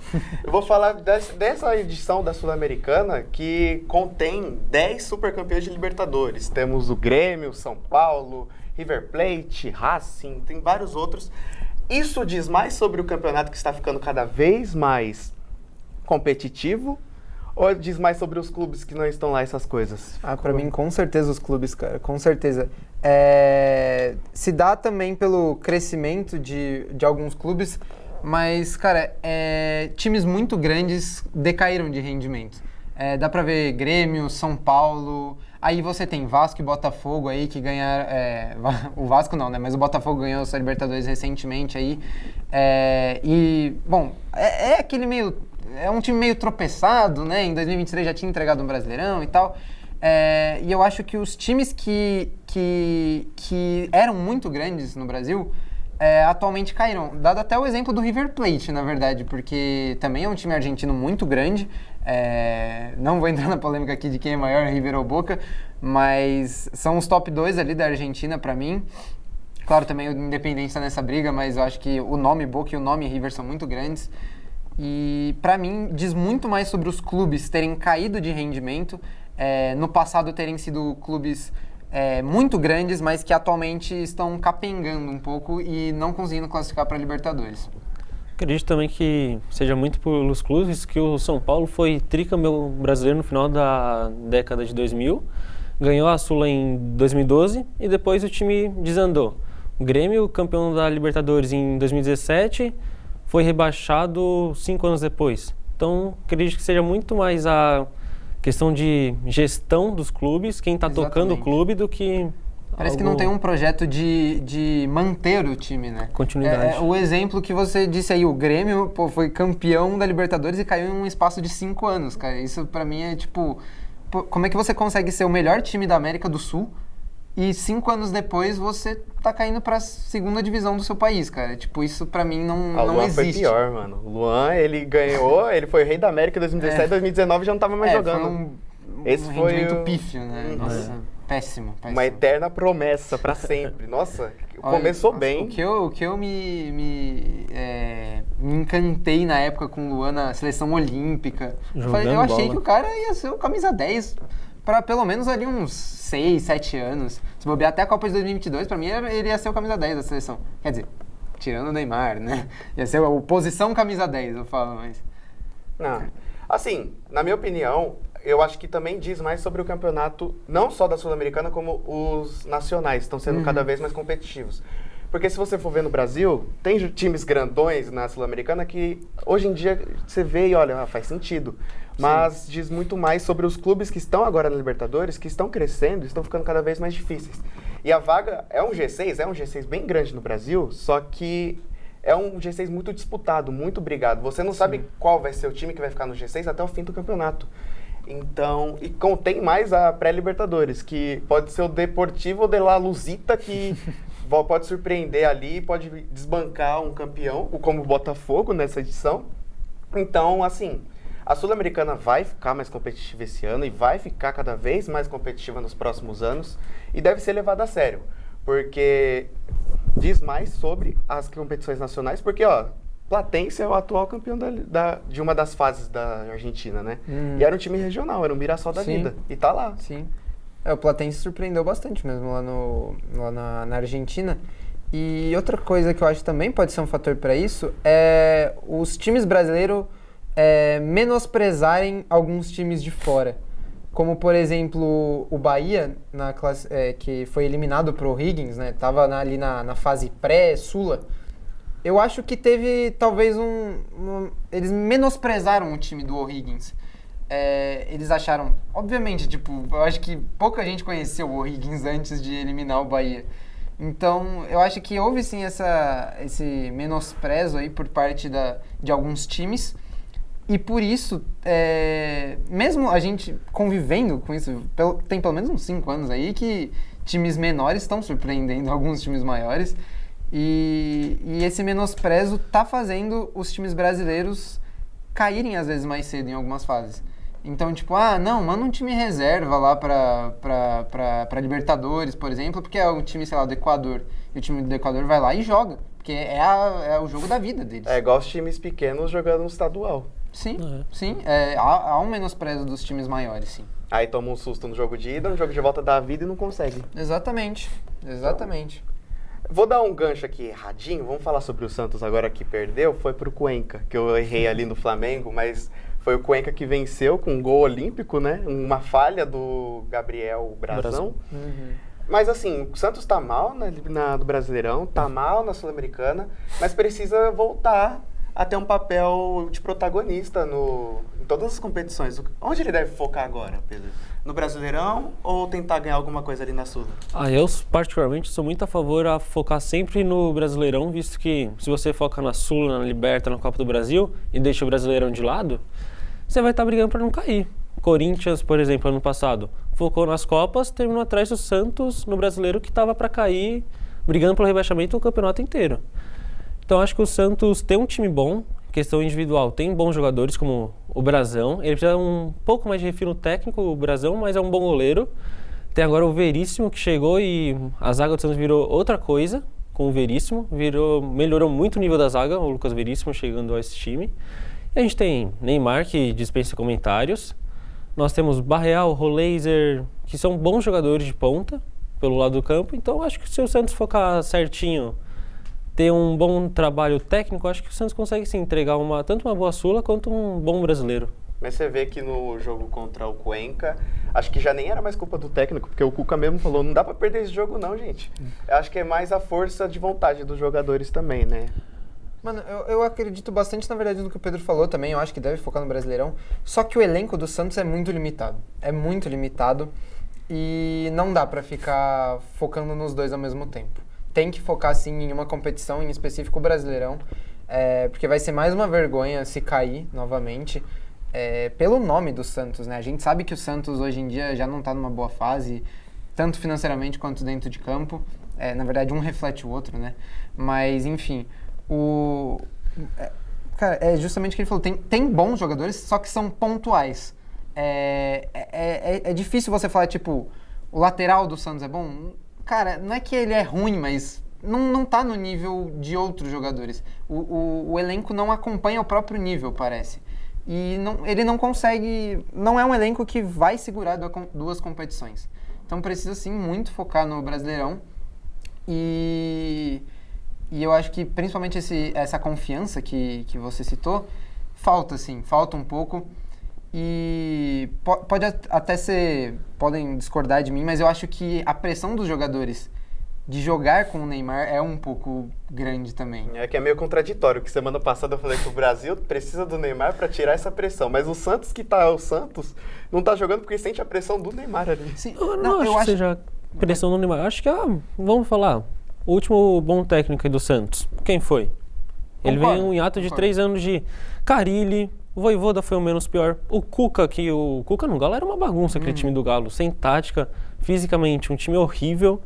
Speaker 4: Eu vou falar dessa edição da Sul-Americana que contém 10 supercampeões de Libertadores. Temos o Grêmio, São Paulo, River Plate, Racing, tem vários outros. Isso diz mais sobre o campeonato que está ficando cada vez mais competitivo ou diz mais sobre os clubes que não estão lá, essas coisas?
Speaker 5: Pra mim, com certeza os clubes, cara, com certeza. Se dá também pelo crescimento de alguns clubes, mas, cara, times muito grandes decaíram de rendimento. Dá pra ver Grêmio, São Paulo, aí você tem Vasco e Botafogo aí que ganharam, o Vasco não, né, mas o Botafogo ganhou a Libertadores recentemente aí, e, bom, aquele meio, um time meio tropeçado, né, em 2023 já tinha entregado um Brasileirão e tal, e eu acho que os times que eram muito grandes no Brasil, atualmente caíram. Dado até o exemplo do River Plate, na verdade, porque também é um time argentino muito grande. Não vou entrar na polêmica aqui de quem é maior, River ou Boca, mas são os top 2 ali da Argentina pra mim. Claro, também o Independiente está nessa briga, mas eu acho que o nome Boca e o nome River são muito grandes. E pra mim diz muito mais sobre os clubes terem caído de rendimento, no passado terem sido clubes muito grandes, mas que atualmente estão capengando um pouco e não conseguindo classificar para a Libertadores.
Speaker 3: Acredito também que seja muito pelos clubes que o São Paulo foi tricampeão brasileiro no final da década de 2000, ganhou a Sula em 2012 e depois o time desandou. O Grêmio, campeão da Libertadores em 2017, foi rebaixado 5 anos depois. Então, acredito que seja muito mais a questão de gestão dos clubes, quem está tocando o clube, do que...
Speaker 5: Parece que não tem um projeto de manter o time, né?
Speaker 3: Continuidade.
Speaker 5: O exemplo que você disse aí, o Grêmio foi campeão da Libertadores e caiu em um espaço de 5 anos, cara. Isso pra mim é tipo... como é que você consegue ser o melhor time da América do Sul e 5 anos depois você tá caindo pra segunda divisão do seu país, cara. Tipo, isso pra mim não
Speaker 4: Luan
Speaker 5: existe.
Speaker 4: foi pior, mano. O Luan, ele ganhou, ele foi rei da América em 2017, 2019 já não tava mais jogando.
Speaker 5: Foi
Speaker 4: Esse
Speaker 5: um
Speaker 4: foi
Speaker 5: rendimento pífio, né? Nossa, péssimo.
Speaker 4: Uma eterna promessa pra sempre. Nossa,
Speaker 5: Olha,
Speaker 4: começou
Speaker 5: nossa,
Speaker 4: bem.
Speaker 5: O que eu me encantei na época com o Luan na seleção olímpica. Eu achei
Speaker 3: bola.
Speaker 5: que o cara ia ser o camisa 10 para pelo menos ali uns 6, 7 anos. Se bobear até a Copa de 2022, pra mim ele ia ser o camisa 10 da seleção. Quer dizer, tirando o Neymar, né? Ia ser a posição camisa 10, eu falo, mas...
Speaker 4: Não. Assim, na minha opinião, eu acho que também diz mais sobre o campeonato, não só da Sul-Americana, como os nacionais, estão sendo cada vez mais competitivos. Porque se você for ver no Brasil, tem times grandões na Sul-Americana que hoje em dia você vê e olha, faz sentido. Mas diz muito mais sobre os clubes que estão agora na Libertadores, que estão crescendo e estão ficando cada vez mais difíceis. E a vaga é um G6 bem grande no Brasil, só que é um G6 muito disputado, muito brigado. Você não sabe qual vai ser o time que vai ficar no G6 até o fim do campeonato. Então, e contém mais a pré-Libertadores, que pode ser o Deportivo de la Luzita, que pode surpreender ali, pode desbancar um campeão, como o Botafogo nessa edição. Então, assim, a Sul-Americana vai ficar mais competitiva esse ano e vai ficar cada vez mais competitiva nos próximos anos e deve ser levada a sério, porque diz mais sobre as competições nacionais, porque, ó, Platense é o atual campeão de uma das fases da Argentina, né? E era um time regional, era um Mirassol da vida. E tá lá.
Speaker 5: Sim. O Platense surpreendeu bastante mesmo lá na Argentina. E outra coisa que eu acho que também pode ser um fator para isso é os times brasileiros menosprezarem alguns times de fora. Como, por exemplo, o Bahia, que foi eliminado pro O'Higgins, né? Tava ali na fase pré-Sula. Eu acho que teve, talvez, eles menosprezaram o time do O'Higgins. Eles acharam... Obviamente, tipo, eu acho que pouca gente conheceu o O'Higgins antes de eliminar o Bahia. Então, eu acho que houve, sim, esse menosprezo aí por parte de alguns times. E por isso, mesmo a gente convivendo com isso, tem pelo menos uns 5 anos aí que times menores estão surpreendendo alguns times maiores. E esse menosprezo tá fazendo os times brasileiros caírem às vezes mais cedo em algumas fases. Então, tipo, não, manda um time reserva lá pra Libertadores, por exemplo, porque é o time, sei lá, do Equador. E o time do Equador vai lá e joga, porque é o jogo da vida deles.
Speaker 4: É igual os times pequenos jogando no estadual.
Speaker 5: Sim, sim. Há um menosprezo dos times maiores, sim.
Speaker 4: Aí toma um susto no jogo de ida, no jogo de volta dá a vida e não consegue.
Speaker 5: Exatamente.
Speaker 4: Vou dar um gancho aqui erradinho, vamos falar sobre o Santos agora que perdeu, foi pro Cuenca, que eu errei ali no Flamengo, mas foi o Cuenca que venceu com um gol olímpico, né? Uma falha do Gabriel Brazão. Mas assim, o Santos tá mal do Brasileirão, tá mal na Sul-Americana, mas precisa voltar a ter um papel de protagonista em todas as competições. Onde ele deve focar agora, Pedro? No Brasileirão ou tentar ganhar alguma coisa ali na Sul?
Speaker 6: Eu particularmente sou muito a favor a focar sempre no Brasileirão, visto que se você foca na Sul, na Liberta, na Copa do Brasil e deixa o Brasileirão de lado, você vai estar brigando para não cair. Corinthians, por exemplo, ano passado, focou nas Copas, terminou atrás do Santos no Brasileiro que estava para cair, brigando pelo rebaixamento o campeonato inteiro. Então acho que o Santos tem um time bom, questão individual, tem bons jogadores como o Brazão, ele precisa um pouco mais de refino técnico, o Brazão, mas é um bom goleiro. Tem agora o Veríssimo que chegou e a zaga do Santos virou outra coisa com o Veríssimo, melhorou muito o nível da zaga, o Lucas Veríssimo chegando a esse time. E a gente tem Neymar, que dispensa comentários, nós temos Barreal, Roleiser, que são bons jogadores de ponta pelo lado do campo, então acho que se o Santos focar certinho, ter um bom trabalho técnico, acho que o Santos consegue sim entregar tanto uma boa Sula quanto um bom brasileiro.
Speaker 4: Mas você vê que no jogo contra o Cuenca, acho que já nem era mais culpa do técnico, porque o Cuca mesmo falou, não dá pra perder esse jogo não, gente. Eu acho que é mais a força de vontade dos jogadores também, né?
Speaker 5: Mano, eu acredito bastante, na verdade, no que o Pedro falou também, eu acho que deve focar no Brasileirão, só que o elenco do Santos é muito limitado e não dá pra ficar focando nos dois ao mesmo tempo. Tem que focar, sim, em uma competição, em específico o Brasileirão, porque vai ser mais uma vergonha se cair novamente, pelo nome do Santos, né? A gente sabe que o Santos hoje em dia já não tá numa boa fase, tanto financeiramente quanto dentro de campo. Na verdade, um reflete o outro, né? Mas, enfim, cara, é justamente o que ele falou. Tem bons jogadores, só que são pontuais. É difícil você falar, tipo, o lateral do Santos é bom. Cara, não é que ele é ruim, mas não tá no nível de outros jogadores. O elenco não acompanha o próprio nível, parece. E ele não consegue... Não é um elenco que vai segurar duas competições. Então precisa, sim, muito focar no Brasileirão. E eu acho que, principalmente, essa confiança que você citou, falta, sim. Falta um pouco. E pode até ser... Podem discordar de mim, mas eu acho que a pressão dos jogadores de jogar com o Neymar é um pouco grande também.
Speaker 4: É que é meio contraditório, que semana passada eu falei que o Brasil precisa do Neymar para tirar essa pressão, mas o Santos não tá jogando porque sente a pressão do Neymar ali.
Speaker 5: Sim,
Speaker 6: Eu acho que seja pressão do Neymar. Acho que, vamos falar, o último bom técnico aí do Santos, quem foi? Ele vem um hiato de 3 anos de Carille, o Vojvoda foi o menos pior. O Cuca no Galo era uma bagunça, aquele time do Galo, sem tática, fisicamente, um time horrível.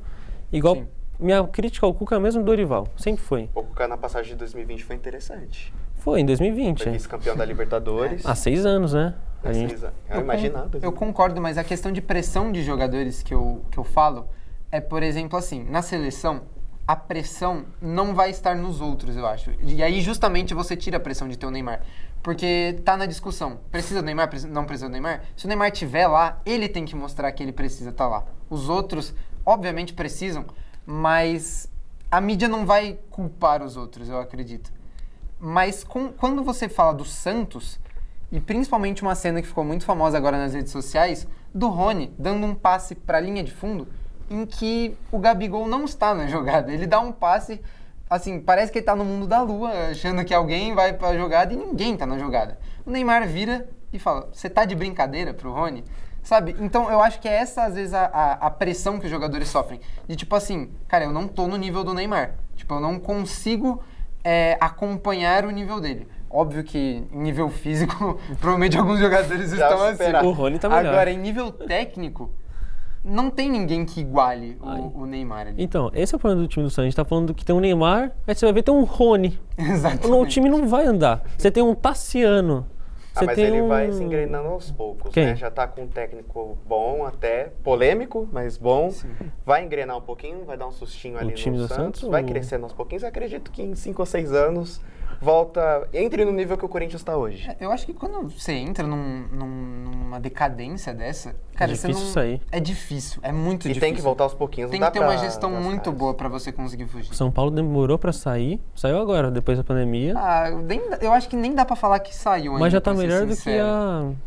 Speaker 6: Igual, minha crítica ao Cuca é mesmo do Dorival, sempre foi.
Speaker 4: O Cuca na passagem de 2020 foi interessante.
Speaker 6: Foi, em 2020.
Speaker 4: Foi vice-campeão da Libertadores.
Speaker 6: Há 6 anos, né?
Speaker 4: Eu imaginava.
Speaker 5: Eu concordo, mas a questão de pressão de jogadores que eu falo é, por exemplo, assim, na seleção, a pressão não vai estar nos outros, eu acho. E aí, justamente, você tira a pressão de ter o Neymar. Porque tá na discussão. Precisa do Neymar? Não precisa do Neymar? Se o Neymar estiver lá, ele tem que mostrar que ele precisa estar lá. Os outros, obviamente, precisam, mas a mídia não vai culpar os outros, eu acredito. Mas quando você fala do Santos, e principalmente uma cena que ficou muito famosa agora nas redes sociais, do Rony dando um passe para a linha de fundo, em que o Gabigol não está na jogada. Ele dá um passe, assim, parece que ele está no mundo da lua, achando que alguém vai para a jogada e ninguém está na jogada. O Neymar vira e fala, você tá de brincadeira pro Rony? Sabe? Então, eu acho que é essa, às vezes, a pressão que os jogadores sofrem. De tipo assim, cara, eu não tô no nível do Neymar. Tipo, eu não consigo acompanhar o nível dele. Óbvio que em nível físico, provavelmente alguns jogadores estão assim.
Speaker 6: O Rony tá melhor.
Speaker 5: Agora, em nível técnico, não tem ninguém que iguale o Neymar ali.
Speaker 6: Então, esse é o problema do time do Santos. A gente tá falando que tem um Neymar, aí você vai ver tem um Rony.
Speaker 5: Exatamente.
Speaker 6: O time não vai andar. Você tem um Tassiano.
Speaker 4: Mas ele vai se engrenando aos poucos, né? Já tá com um técnico bom, até polêmico, mas bom. Sim. Vai engrenar um pouquinho, vai dar um sustinho ali no Santos, vai crescendo aos pouquinhos. Eu acredito que em 5 ou 6 anos entre no nível que o Corinthians está hoje.
Speaker 5: Eu acho que quando você entra numa decadência dessa, cara,
Speaker 6: é difícil sair.
Speaker 5: É difícil, é muito difícil.
Speaker 4: E tem que voltar aos pouquinhos.
Speaker 5: Tem que ter uma gestão muito boa para você conseguir fugir.
Speaker 6: O São Paulo demorou para sair, saiu agora, depois da pandemia.
Speaker 5: Eu acho que nem dá para falar que saiu ainda.
Speaker 6: Mas já tá melhor do que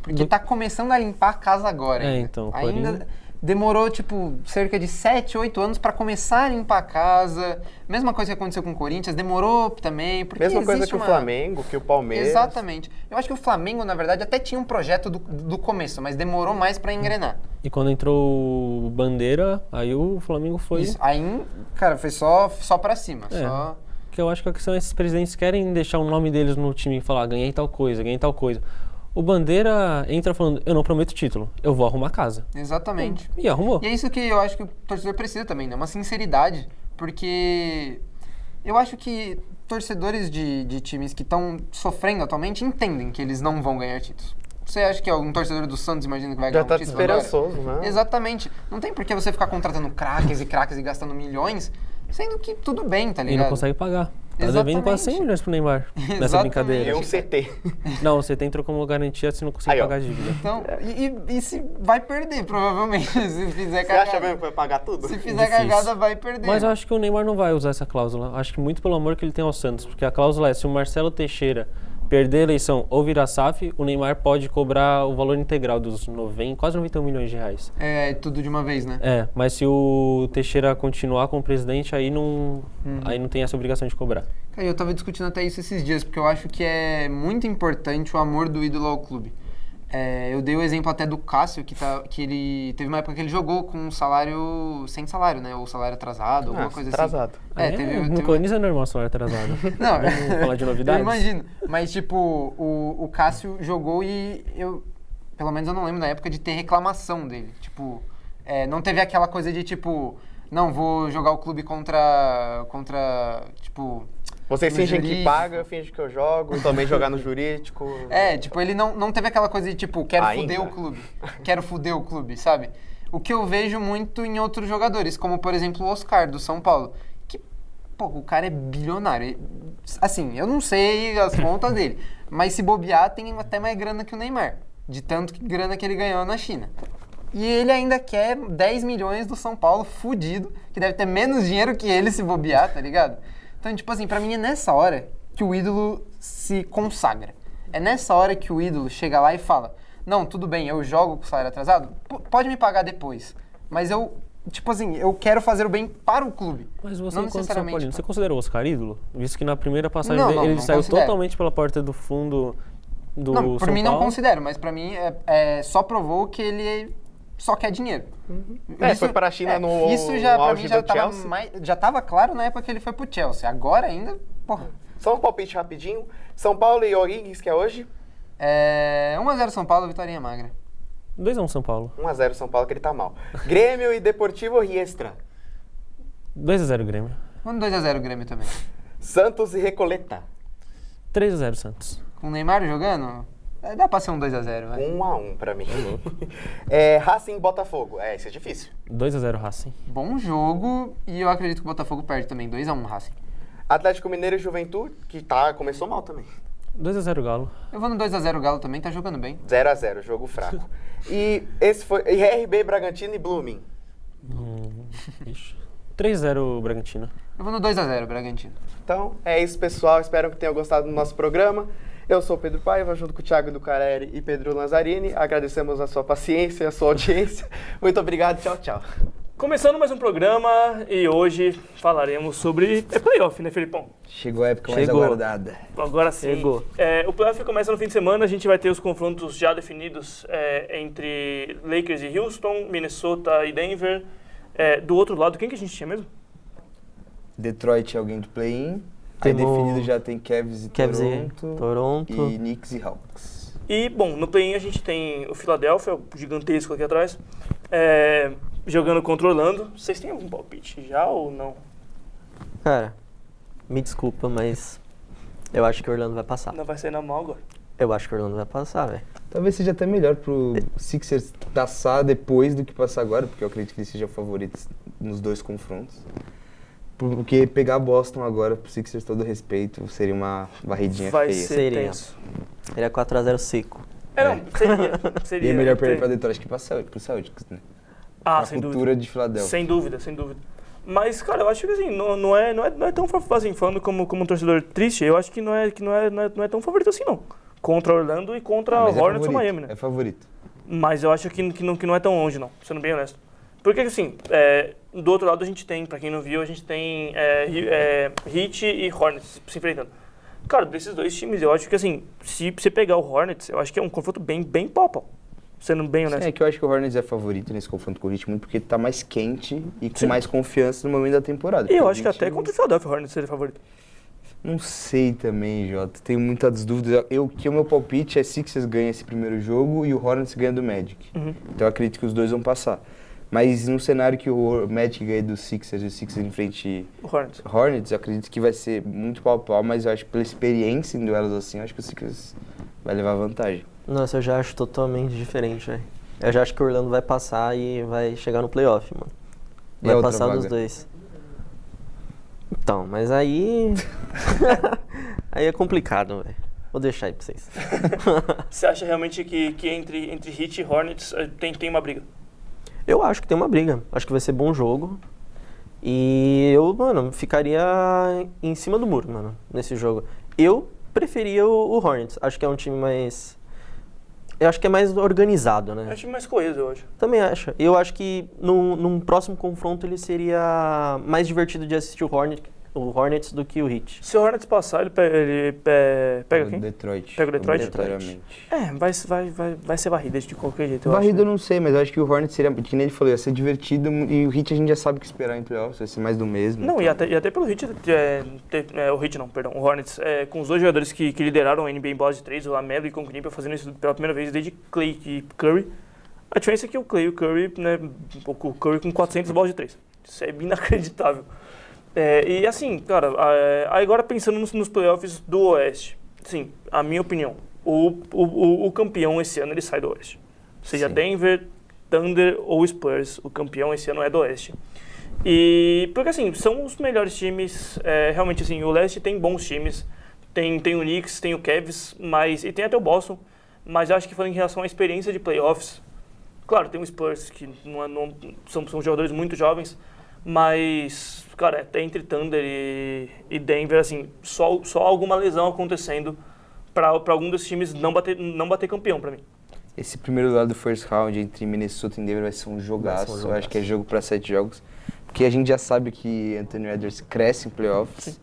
Speaker 5: Porque tá começando a limpar a casa agora.
Speaker 6: Então,
Speaker 5: ainda demorou, tipo, cerca de 7, 8 anos para começar a limpar a casa. Mesma coisa que aconteceu com o Corinthians, demorou também. Porque
Speaker 4: mesma coisa que o Flamengo, que o Palmeiras.
Speaker 5: Exatamente. Eu acho que o Flamengo, na verdade, até tinha um projeto do começo, mas demorou mais para engrenar.
Speaker 6: E quando entrou o Bandeira, aí o Flamengo foi...
Speaker 5: Isso. Aí, cara, foi só para cima.
Speaker 6: Que eu acho que a questão é esses presidentes querem deixar o nome deles no time e falar, ganhei tal coisa, ganhei tal coisa. O Bandeira entra falando, eu não prometo título, eu vou arrumar casa.
Speaker 5: Exatamente.
Speaker 6: E arrumou.
Speaker 5: E é isso que eu acho que o torcedor precisa também, né? Uma sinceridade, porque eu acho que torcedores de times que estão sofrendo atualmente entendem que eles não vão ganhar títulos. Você acha que um torcedor do Santos imagina que vai ganhar um título agora?
Speaker 4: Já tá desesperançoso, né?
Speaker 5: Exatamente. Não tem por que você ficar contratando craques e gastando milhões, sendo que tudo bem, tá ligado?
Speaker 6: E não consegue pagar. Tá devendo quase 100 milhões pro Neymar nessa brincadeira.
Speaker 4: E um CT.
Speaker 6: Não, o CT entrou como garantia se não conseguir pagar a dívida.
Speaker 5: Então, e se vai perder, provavelmente, se fizer cagada.
Speaker 4: Você acha mesmo que vai pagar tudo?
Speaker 5: Se fizer cagada, vai perder.
Speaker 6: Mas eu acho que o Neymar não vai usar essa cláusula. Acho que muito pelo amor que ele tem ao Santos. Porque a cláusula é, se o Marcelo Teixeira perder a eleição ou virar SAF, o Neymar pode cobrar o valor integral dos quase 91 milhões de reais.
Speaker 5: É, tudo de uma vez, né?
Speaker 6: Mas se o Teixeira continuar como presidente, aí não tem essa obrigação de cobrar.
Speaker 5: Cara, eu tava discutindo até isso esses dias, porque eu acho que é muito importante o amor do ídolo ao clube. Eu dei o exemplo até do Cássio, que ele teve uma época que ele jogou com um salário sem salário, né? Ou salário atrasado, alguma coisa
Speaker 4: atrasado.
Speaker 5: assim.
Speaker 6: No Corinthians é normal salário atrasado.
Speaker 5: Não,
Speaker 6: vamos falar de novidades?
Speaker 5: Eu imagino. Mas, tipo, o Cássio jogou e pelo menos eu não lembro na época de ter reclamação dele. Tipo, Não teve aquela coisa de, tipo, não, vou jogar o clube contra tipo...
Speaker 4: Vocês
Speaker 5: no
Speaker 4: fingem que
Speaker 5: jurídico.
Speaker 4: paga, fingem que eu jogo, também jogar no jurídico.
Speaker 5: Tipo, ele não teve aquela coisa de, tipo, quero
Speaker 4: Ainda.
Speaker 5: fuder o clube. Quero fuder o clube, sabe? O que eu vejo muito em outros jogadores, como, por exemplo, o Oscar, do São Paulo. Que, pô, o cara é bilionário. Assim, eu não sei as contas dele, mas se bobear, tem até mais grana que o Neymar. De tanto grana que ele ganhou na China. E ele ainda quer 10 milhões do São Paulo, fudido, que deve ter menos dinheiro que ele se bobear, tá ligado? Então, tipo assim, pra mim é nessa hora que o ídolo se consagra. É nessa hora que o ídolo chega lá e fala, não, tudo bem, eu jogo com salário atrasado, pode me pagar depois, mas eu, tipo assim, eu quero fazer o bem para o clube.
Speaker 6: Mas você,
Speaker 5: não
Speaker 6: enquanto São
Speaker 5: necessariamente...
Speaker 6: Paulino, você considera o Oscar ídolo? Visto que na primeira passagem
Speaker 5: Não,
Speaker 6: dele, ele
Speaker 5: não
Speaker 6: saiu
Speaker 5: considero.
Speaker 6: totalmente pela porta do fundo do
Speaker 5: Não, por
Speaker 6: São
Speaker 5: mim não
Speaker 6: Paulo.
Speaker 5: considero, mas pra mim só provou que ele só quer dinheiro.
Speaker 4: Foi para a China no
Speaker 5: Isso já,
Speaker 4: no
Speaker 5: pra
Speaker 4: auge
Speaker 5: mim, já
Speaker 4: do
Speaker 5: tava,
Speaker 4: Chelsea.
Speaker 5: já tava claro na época que ele foi pro Chelsea. Agora ainda, porra.
Speaker 4: Só um palpite rapidinho. São Paulo e O'Higgins, que é hoje.
Speaker 5: 1x0 São Paulo, vitória magra.
Speaker 6: 2x1 São Paulo.
Speaker 4: 1x0 São Paulo, que ele tá mal. Grêmio e Deportivo Riestra.
Speaker 6: 2x0 Grêmio.
Speaker 5: Vamos 2x0 Grêmio também.
Speaker 4: Santos e Recoleta.
Speaker 6: 3x0 Santos.
Speaker 5: Com o Neymar jogando, dá pra ser um 2x0, vai.
Speaker 4: 1x1 pra mim. Racing e Botafogo. Isso é difícil.
Speaker 6: 2x0 Racing.
Speaker 5: Bom jogo e eu acredito que o Botafogo perde também, 2x1 Racing.
Speaker 4: Atlético Mineiro e Juventude, que começou mal também.
Speaker 6: 2x0 Galo.
Speaker 5: Eu vou no 2x0 Galo também, tá jogando bem.
Speaker 4: 0x0, jogo fraco. E esse foi RB, Bragantino e Blooming.
Speaker 6: Ixi. 3x0 Bragantino.
Speaker 5: Eu vou no 2x0 Bragantino.
Speaker 4: Então, é isso, pessoal. Espero que tenham gostado do nosso programa. Eu sou o Pedro Paiva, junto com o Thiago Ducarelli e Pedro Lanzarini. Agradecemos a sua paciência e a sua audiência. Muito obrigado. Tchau, tchau.
Speaker 7: Começando mais um programa e hoje falaremos sobre playoff, né, Felipão?
Speaker 2: Chegou a época mais
Speaker 3: Chegou.
Speaker 2: aguardada.
Speaker 7: Agora sim.
Speaker 3: Chegou.
Speaker 7: O playoff começa no fim de semana, a gente vai ter os confrontos já definidos entre Lakers e Houston, Minnesota e Denver. Do outro lado, quem que a gente tinha mesmo?
Speaker 8: Detroit é alguém do play-in. Aí
Speaker 3: Temos
Speaker 8: definido já tem Cavs e
Speaker 3: Cavs e Toronto.
Speaker 8: e Knicks e Hawks.
Speaker 7: E, bom, no play-in a gente tem o Philadelphia, o gigantesco aqui atrás, jogando contra o Orlando. Vocês têm algum palpite já ou não?
Speaker 3: Cara, me desculpa, mas eu acho que o Orlando vai passar.
Speaker 7: Não vai sair na mão agora.
Speaker 3: Eu acho que o Orlando vai passar, velho.
Speaker 8: Talvez seja até melhor pro Sixers passar depois do que passar agora, porque eu acredito que eles sejam favoritos nos dois confrontos. Porque pegar Boston agora pro Sixers, todo respeito, seria uma varridinha
Speaker 7: Vai
Speaker 8: feia.
Speaker 7: ser
Speaker 3: Seria.
Speaker 7: tenso.
Speaker 3: Ele é 4x0 seco.
Speaker 7: Não, seria.
Speaker 8: E é melhor perder pra Detroit que pro Celtics, né?
Speaker 7: Ah,
Speaker 8: A
Speaker 7: sem
Speaker 8: cultura
Speaker 7: dúvida.
Speaker 8: de Filadélfia.
Speaker 7: Sem dúvida, sem dúvida. Mas, cara, eu acho que assim, não é tão assim, falando como um torcedor triste, eu acho que não é tão favorito assim, não. Contra Orlando e contra
Speaker 8: Mas é
Speaker 7: Hornets ou
Speaker 8: favorito,
Speaker 7: Miami, né?
Speaker 8: É favorito.
Speaker 7: Mas eu acho que não é tão longe, não, sendo bem honesto. Porque, assim, do outro lado a gente tem, pra quem não viu, a gente tem Heat e Hornets se enfrentando. Cara, desses dois times, eu acho que, assim, se você pegar o Hornets, eu acho que é um confronto bem pau. Sendo bem honesto.
Speaker 8: É que eu acho que o Hornets é favorito nesse confronto com o Heat, muito porque tá mais quente e com mais confiança no momento da temporada.
Speaker 7: E eu
Speaker 8: Porque
Speaker 7: acho que
Speaker 8: o Heat
Speaker 7: até contra o Philadelphia Hornets seria favorito.
Speaker 8: Não sei também, Jota. Tenho muitas dúvidas. O meu palpite é Sixers ganha esse primeiro jogo e o Hornets ganha do Magic.
Speaker 7: Uhum.
Speaker 8: Então eu acredito que os dois vão passar. Mas no cenário que o Magic ganha do Sixers e o Sixers enfrente
Speaker 7: O Hornets.
Speaker 8: Hornets, eu acredito que vai ser muito pau-pau, mas eu acho que pela experiência em duelos assim, eu acho que o Sixers vai levar vantagem.
Speaker 3: Nossa, eu já acho totalmente diferente, velho. Eu já acho que o Orlando vai passar e vai chegar no playoff, mano.
Speaker 8: E
Speaker 3: Vai
Speaker 8: a outra
Speaker 3: passar dos
Speaker 8: vaga?
Speaker 3: dois. Então, mas aí... aí é complicado, velho. Vou deixar aí pra vocês.
Speaker 7: Você acha realmente que entre Heat e Hornets tem uma briga?
Speaker 3: Eu acho que tem uma briga. Acho que vai ser bom jogo. E eu, mano, ficaria em cima do muro, mano, nesse jogo. Eu preferia o Hornets. Acho que é um time mais... Eu acho que é mais organizado,
Speaker 7: É
Speaker 3: né?
Speaker 7: um time mais coeso, eu acho.
Speaker 3: Também acho. Eu acho que num próximo confronto ele seria mais divertido de assistir o Hornets do que o Heat.
Speaker 7: Se o Hornets passar, ele pega quem?
Speaker 8: Detroit.
Speaker 7: Pega o Detroit?
Speaker 8: Obrigatoriamente.
Speaker 7: Vai ser varrida de qualquer jeito, eu
Speaker 8: Varrida eu
Speaker 7: acho.
Speaker 8: não sei, mas eu acho que o Hornets seria, que nem ele falou, ia ser divertido e o Heat a gente já sabe o que esperar em playoffs, vai ser mais do mesmo.
Speaker 7: Não, e até pelo Heat, o Heat não, perdão, o Hornets, com os dois jogadores que lideraram a NBA em bola de 3, o Lamelo e o Knipa fazendo isso pela primeira vez desde Clay e Curry, A diferença é que o Clay e o Curry, né, o Curry com 400 bolas de 3. Isso é inacreditável. E assim, cara, agora pensando nos playoffs do Oeste, sim, a minha opinião, o campeão esse ano ele sai do Oeste. Seja
Speaker 8: Sim.
Speaker 7: Denver, Thunder ou Spurs, o campeão esse ano é do Oeste. E porque assim, são os melhores times, realmente assim, o Leste tem bons times, tem o Knicks, tem o Cavs, e tem até o Boston, mas eu acho que falando em relação à experiência de playoffs, claro, tem o Spurs, que são jogadores muito jovens, mas, cara, até entre Thunder e Denver, assim, só alguma lesão acontecendo para algum desses times não bater campeão para mim.
Speaker 8: Esse primeiro lado do first round entre Minnesota e Denver vai ser um jogaço. Eu acho que é jogo para 7 jogos. Porque a gente já sabe que Anthony Edwards cresce em playoffs.
Speaker 7: Sim.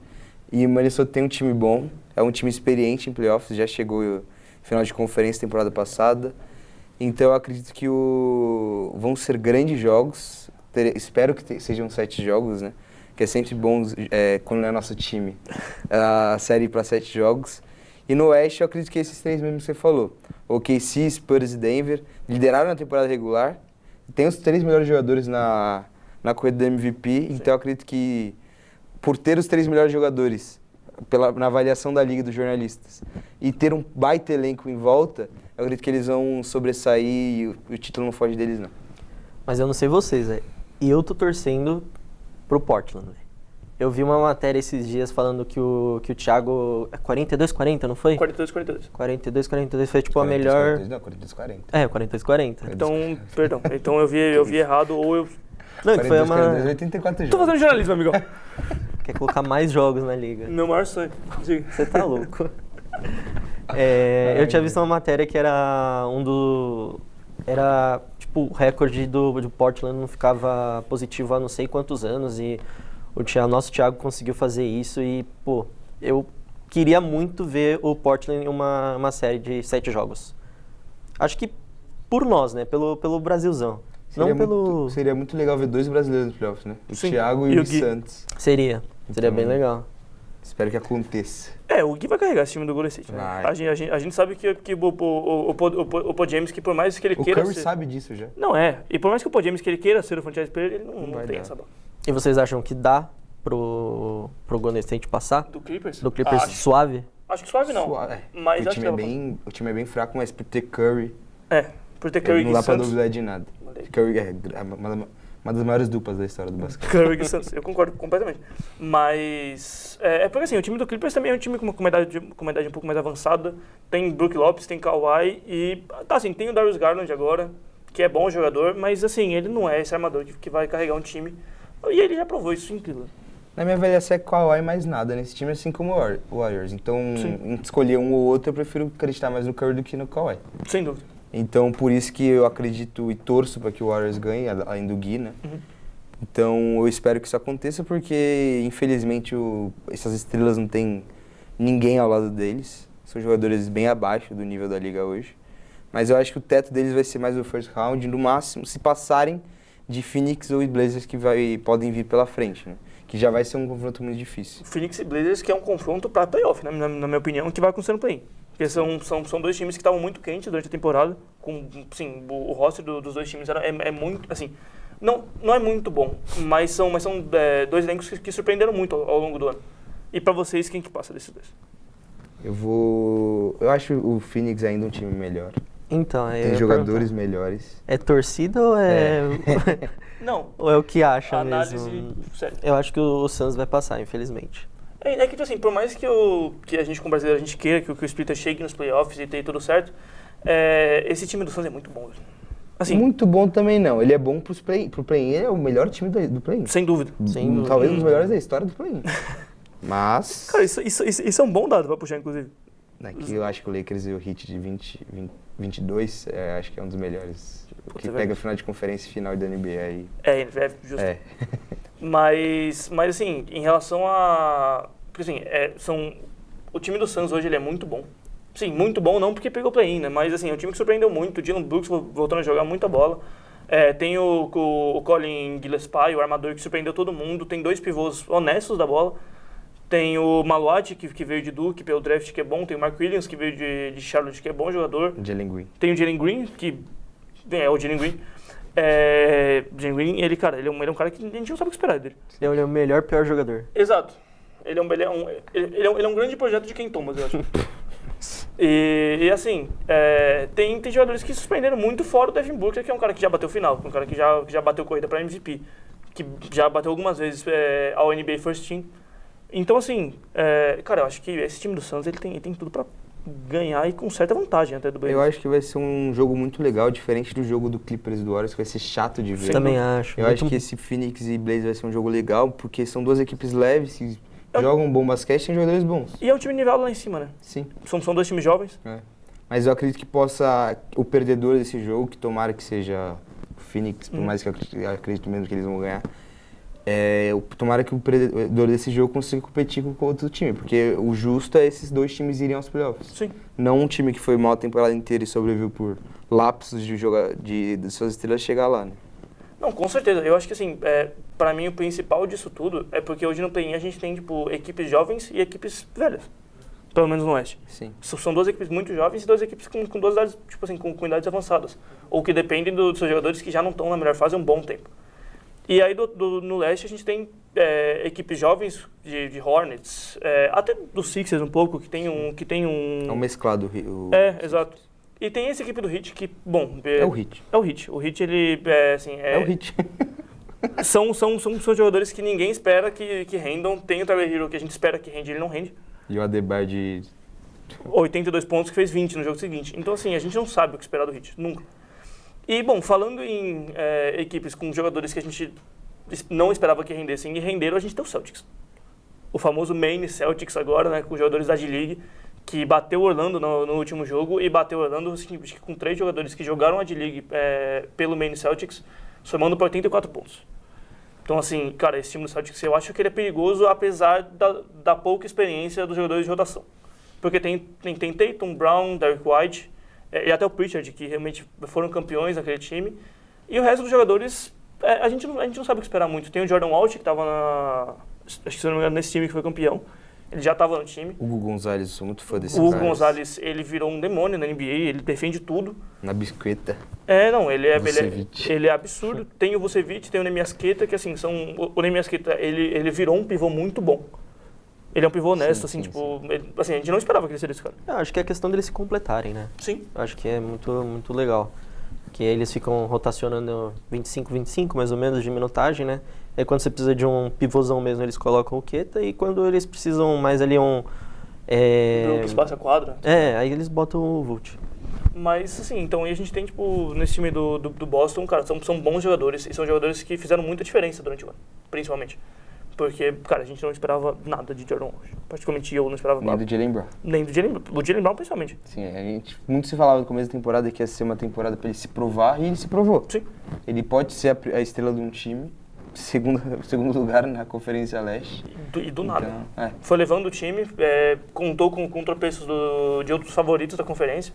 Speaker 8: E o Minnesota tem um time bom. É um time experiente em playoffs. Já chegou no final de conferência temporada passada. Então eu acredito que vão ser grandes jogos. Espero que sejam 7 jogos, né? Que é sempre bom quando é nosso time. A série para 7 jogos. E no Oeste eu acredito que esses 3 mesmo que você falou. OKC, Spurs e Denver lideraram na temporada regular. Tem os 3 melhores jogadores na corrida do MVP. Então eu acredito que por ter os 3 melhores jogadores na avaliação da liga dos jornalistas e ter um baita elenco em volta, eu acredito que eles vão sobressair e o título não foge deles, não.
Speaker 9: Mas eu não sei vocês, velho. E eu tô torcendo pro Portland, velho. Eu vi uma matéria esses dias falando que o Thiago... 42-40, não foi?
Speaker 7: 42-42.
Speaker 9: 42-42 foi tipo a melhor...
Speaker 8: Não, 42-40.
Speaker 9: 42-40.
Speaker 7: Então, perdão. Então eu vi errado ou eu...
Speaker 9: Não, que foi
Speaker 8: 42, 84 jogos.
Speaker 7: Tô fazendo jornalismo, amigão.
Speaker 9: Quer colocar mais jogos na liga.
Speaker 7: Meu maior sonho. Diga.
Speaker 9: Você tá louco. Eu tinha visto uma matéria que era era, tipo, o recorde do Portland não ficava positivo há não sei quantos anos e o nosso Thiago conseguiu fazer isso e, pô, eu queria muito ver o Portland em uma série de 7 jogos. Acho que por nós, né? Pelo Brasilzão.
Speaker 8: Seria muito legal ver 2 brasileiros nos playoffs, né? O
Speaker 7: Sim.
Speaker 8: Thiago e o Gui Santos.
Speaker 9: Seria bem legal.
Speaker 8: Espero que aconteça.
Speaker 7: O Gui vai carregar esse time do Golden State. Né? A gente sabe que o Paul James, que por mais que ele queira
Speaker 8: Curry
Speaker 7: ser...
Speaker 8: sabe disso já.
Speaker 7: Não e por mais que o Paul James que ele queira ser o franchise player, ele não
Speaker 8: vai
Speaker 7: tem
Speaker 8: dar.
Speaker 7: essa bola.
Speaker 9: E vocês acham que dá pro Golden State passar?
Speaker 7: Do Clippers?
Speaker 9: Do Clippers suave?
Speaker 7: Acho que suave não.
Speaker 8: Suave.
Speaker 7: Mas
Speaker 8: o
Speaker 7: acho
Speaker 8: time
Speaker 7: que
Speaker 8: é bem fraco, mas por ter Curry,
Speaker 7: por ter Curry
Speaker 8: não
Speaker 7: e
Speaker 8: dá pra
Speaker 7: Santos.
Speaker 8: duvidar de nada. Curry é uma das maiores duplas da história do basquete.
Speaker 7: Curry e Santos, eu concordo completamente. Mas porque assim, o time do Clippers também é um time com uma idade um pouco mais avançada. Tem Brook Lopes, tem Kawhi e assim, tem o Darius Garland agora, que é bom jogador, mas assim, ele não é esse armador que vai carregar um time. E ele já provou isso em Cleveland.
Speaker 8: Na minha avaliação é Kawhi mais nada nesse time, assim como o Warriors. Então, escolher um ou outro, eu prefiro acreditar mais no Curry do que no Kawhi.
Speaker 7: Sem dúvida.
Speaker 8: Então, por isso que eu acredito e torço para que o Warriors ganhe, além do Gui, né?
Speaker 7: Uhum.
Speaker 8: Então, eu espero que isso aconteça, porque, infelizmente, essas estrelas não tem ninguém ao lado deles. São jogadores bem abaixo do nível da liga hoje. Mas eu acho que o teto deles vai ser mais o first round, no máximo, se passarem de Phoenix ou Blazers que podem vir pela frente, né? Que já vai ser um confronto muito difícil.
Speaker 7: Phoenix e Blazers, que é um confronto para playoff, né? Na minha opinião, que vai acontecer no play-in. Porque são 2 times que estavam muito quentes durante a temporada. Sim, o roster dos 2 times é muito, assim, não é muito bom, mas são 2 elencos que surpreenderam muito ao longo do ano. E para vocês, quem que passa desses 2?
Speaker 8: Eu acho o Phoenix ainda um time melhor.
Speaker 9: Então,
Speaker 8: Tem jogadores melhores.
Speaker 9: É torcida ou
Speaker 7: Não.
Speaker 9: ou é o que acha
Speaker 7: Análise
Speaker 9: mesmo?
Speaker 7: séria.
Speaker 9: Eu acho que o Suns vai passar, infelizmente.
Speaker 7: É que, assim, por mais que a gente, como brasileiro, a gente queira que o Splitter chegue nos playoffs e tenha tudo certo, esse time do Suns é muito bom. Assim,
Speaker 8: Muito bom também não. Ele é bom pro play-in, ele é o melhor time do play-in.
Speaker 7: sem dúvida.
Speaker 8: Talvez um dos melhores da história do play-in. Mas...
Speaker 7: Cara, isso é um bom dado pra puxar, inclusive.
Speaker 8: Aqui eu acho que o Lakers e o Heat de 22, acho que é um dos melhores. Que pega a final de conferência e final da NBA aí.
Speaker 7: Justo.
Speaker 8: É.
Speaker 7: Mas assim, em relação a... Porque assim, o time do Suns hoje ele é muito bom. Sim, muito bom não porque pegou play-in, né? Mas assim, é um time que surpreendeu muito. O Dylan Brooks voltando a jogar muita bola. Tem o Colin Gillespie, o armador que surpreendeu todo mundo. Tem 2 pivôs honestos da bola. Tem o Maluati, que veio de Duke pelo draft, que é bom. Tem o Mark Williams, que veio de Charlotte, que é bom jogador.
Speaker 8: Jalen Green.
Speaker 7: Tem o Jalen Green, que é o Jalen Green. Jalen Green, ele é um cara que a gente não sabe o que esperar dele.
Speaker 9: Ele é o melhor, pior jogador.
Speaker 7: Exato. Ele é um grande projeto de Ken Thomas, eu acho. E assim, tem jogadores que surpreenderam muito, fora o Devin Booker, que é um cara que já bateu final, um cara que já bateu corrida para MVP, que já bateu algumas vezes ao NBA First Team. Então assim, cara, eu acho que esse time do Suns ele tem tudo para ganhar e com certa vantagem até do Blazers.
Speaker 8: Eu acho que vai ser um jogo muito legal, diferente do jogo do Clippers e do Warriors, que vai ser chato de ver.
Speaker 9: Também acho.
Speaker 8: Eu acho que esse Phoenix e Blazers vai ser um jogo legal, porque são duas equipes leves, que jogam bom basquete e têm jogadores bons.
Speaker 7: E é um time nivelado lá em cima, né?
Speaker 8: Sim.
Speaker 7: São dois times jovens.
Speaker 8: Mas eu acredito que o perdedor desse jogo, que tomara que seja o Phoenix, por mais que eu acredito mesmo que eles vão ganhar, tomara que o perdedor desse jogo consiga competir com outro time, porque o justo é esses dois times irem aos playoffs.
Speaker 7: Sim.
Speaker 8: Não um time que foi mal a temporada inteira e sobreviveu por lapsos de suas estrelas chegar lá, né?
Speaker 7: Não, com certeza. Eu acho que assim, pra mim o principal disso tudo é porque hoje no play-in a gente tem tipo equipes jovens e equipes velhas. Pelo menos no Oeste.
Speaker 8: Sim.
Speaker 7: São duas equipes muito jovens e duas equipes com duas idades, tipo assim, com idades avançadas. Ou que dependem dos seus jogadores que já não estão na melhor fase há um bom tempo. E aí no Leste a gente tem equipes jovens de Hornets, até do Sixers um pouco, que tem um...
Speaker 8: É um mesclado.
Speaker 7: Exato. E tem essa equipe do Heat que, bom...
Speaker 8: É o Heat.
Speaker 7: É o Heat. O Heat, ele, assim...
Speaker 8: É o Heat.
Speaker 7: São jogadores que ninguém espera que rendam. Tem o Tyler Hero que a gente espera que rende, ele não rende.
Speaker 8: E o Adebayo de...
Speaker 7: 82 pontos que fez 20 no jogo seguinte. Então, assim, a gente não sabe o que esperar do Heat, nunca. E, bom, falando em equipes com jogadores que a gente não esperava que rendessem e renderam, a gente tem o Celtics. O famoso Maine Celtics agora, né, com jogadores da D-League, que bateu Orlando no último jogo e bateu Orlando assim, com 3 jogadores que jogaram a D-League pelo Maine Celtics, somando para 84 pontos. Então, assim, cara, esse time do Celtics, eu acho que ele é perigoso, apesar da pouca experiência dos jogadores de rotação. Porque tem Tatum, Brown, Derrick White, e até o Pritchard, que realmente foram campeões naquele time. E o resto dos jogadores, a gente não sabe o que esperar muito. Tem o Jordan Walsh, que estava acho que, se não me engano, nesse time que foi campeão. Ele já estava no time.
Speaker 8: Hugo Gonzalez, sou muito fã desse
Speaker 7: cara. O
Speaker 8: cara.
Speaker 7: Hugo Gonzalez, ele virou um demônio na NBA, ele defende tudo.
Speaker 8: Na biscuita.
Speaker 7: Ele é absurdo. Tem o Vucevic, tem o Nemiasqueta, que assim, o Nemiasqueta, ele virou um pivô muito bom. Ele é um pivô honesto, assim, a gente não esperava que ele seria esse cara.
Speaker 9: Eu acho que é questão deles se completarem, né?
Speaker 7: Sim.
Speaker 9: Eu acho que é muito, muito legal. Que eles ficam rotacionando 25, mais ou menos, de minutagem, né? Aí quando você precisa de um pivôzão mesmo, eles colocam o Queta, e quando eles precisam mais ali
Speaker 7: que espaço a quadra.
Speaker 9: Aí eles botam o Vult.
Speaker 7: Mas, assim, então, e a gente tem, tipo, nesse time do Boston, cara, são bons jogadores, e são jogadores que fizeram muita diferença durante o ano, principalmente. Porque, cara, a gente não esperava nada de Jordan Walsh. Praticamente eu não esperava nada.
Speaker 8: Nem do Jaylen Brown.
Speaker 7: Nem do Jaylen Brown, principalmente.
Speaker 8: Sim, muito se falava no começo da temporada que ia ser uma temporada pra ele se provar, e ele se provou.
Speaker 7: Sim.
Speaker 8: Ele pode ser a estrela de um time, segundo lugar na Conferência Leste.
Speaker 7: E do nada.
Speaker 8: Então,
Speaker 7: Foi levando o time, contou com tropeços de outros favoritos da conferência,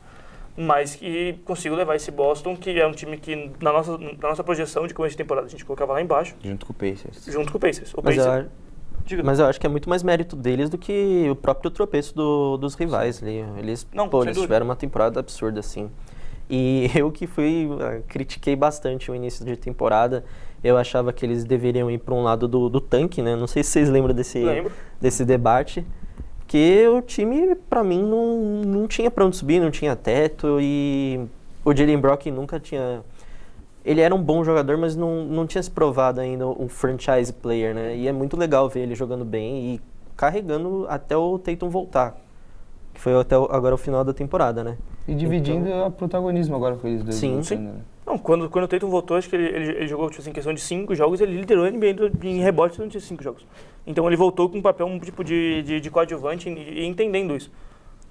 Speaker 7: mas que conseguiu levar esse Boston, que é um time que, na nossa projeção de começo de temporada, a gente colocava lá embaixo.
Speaker 8: Junto com o Pacers.
Speaker 9: Mas eu acho que é muito mais mérito deles do que o próprio tropeço dos rivais. Eles tiveram uma temporada absurda, assim. E eu que critiquei bastante o início de temporada. Eu achava que eles deveriam ir para um lado do tanque, né? Não sei se vocês lembram desse debate. Porque o time, pra mim, não tinha pra onde subir, não tinha teto, e o Jalen Brock nunca tinha... Ele era um bom jogador, mas não tinha se provado ainda um franchise player, né? E é muito legal ver ele jogando bem e carregando até o Tatum voltar, que foi até agora o final da temporada, né?
Speaker 8: E dividindo o protagonismo agora com eles dois.
Speaker 9: Sim.
Speaker 7: Né? Não, quando o Tatum voltou, acho que ele jogou, tipo, em questão de 5 jogos, ele liderou a NBA em rebotes durante 5 jogos. Então ele voltou com um papel tipo de coadjuvante e entendendo isso.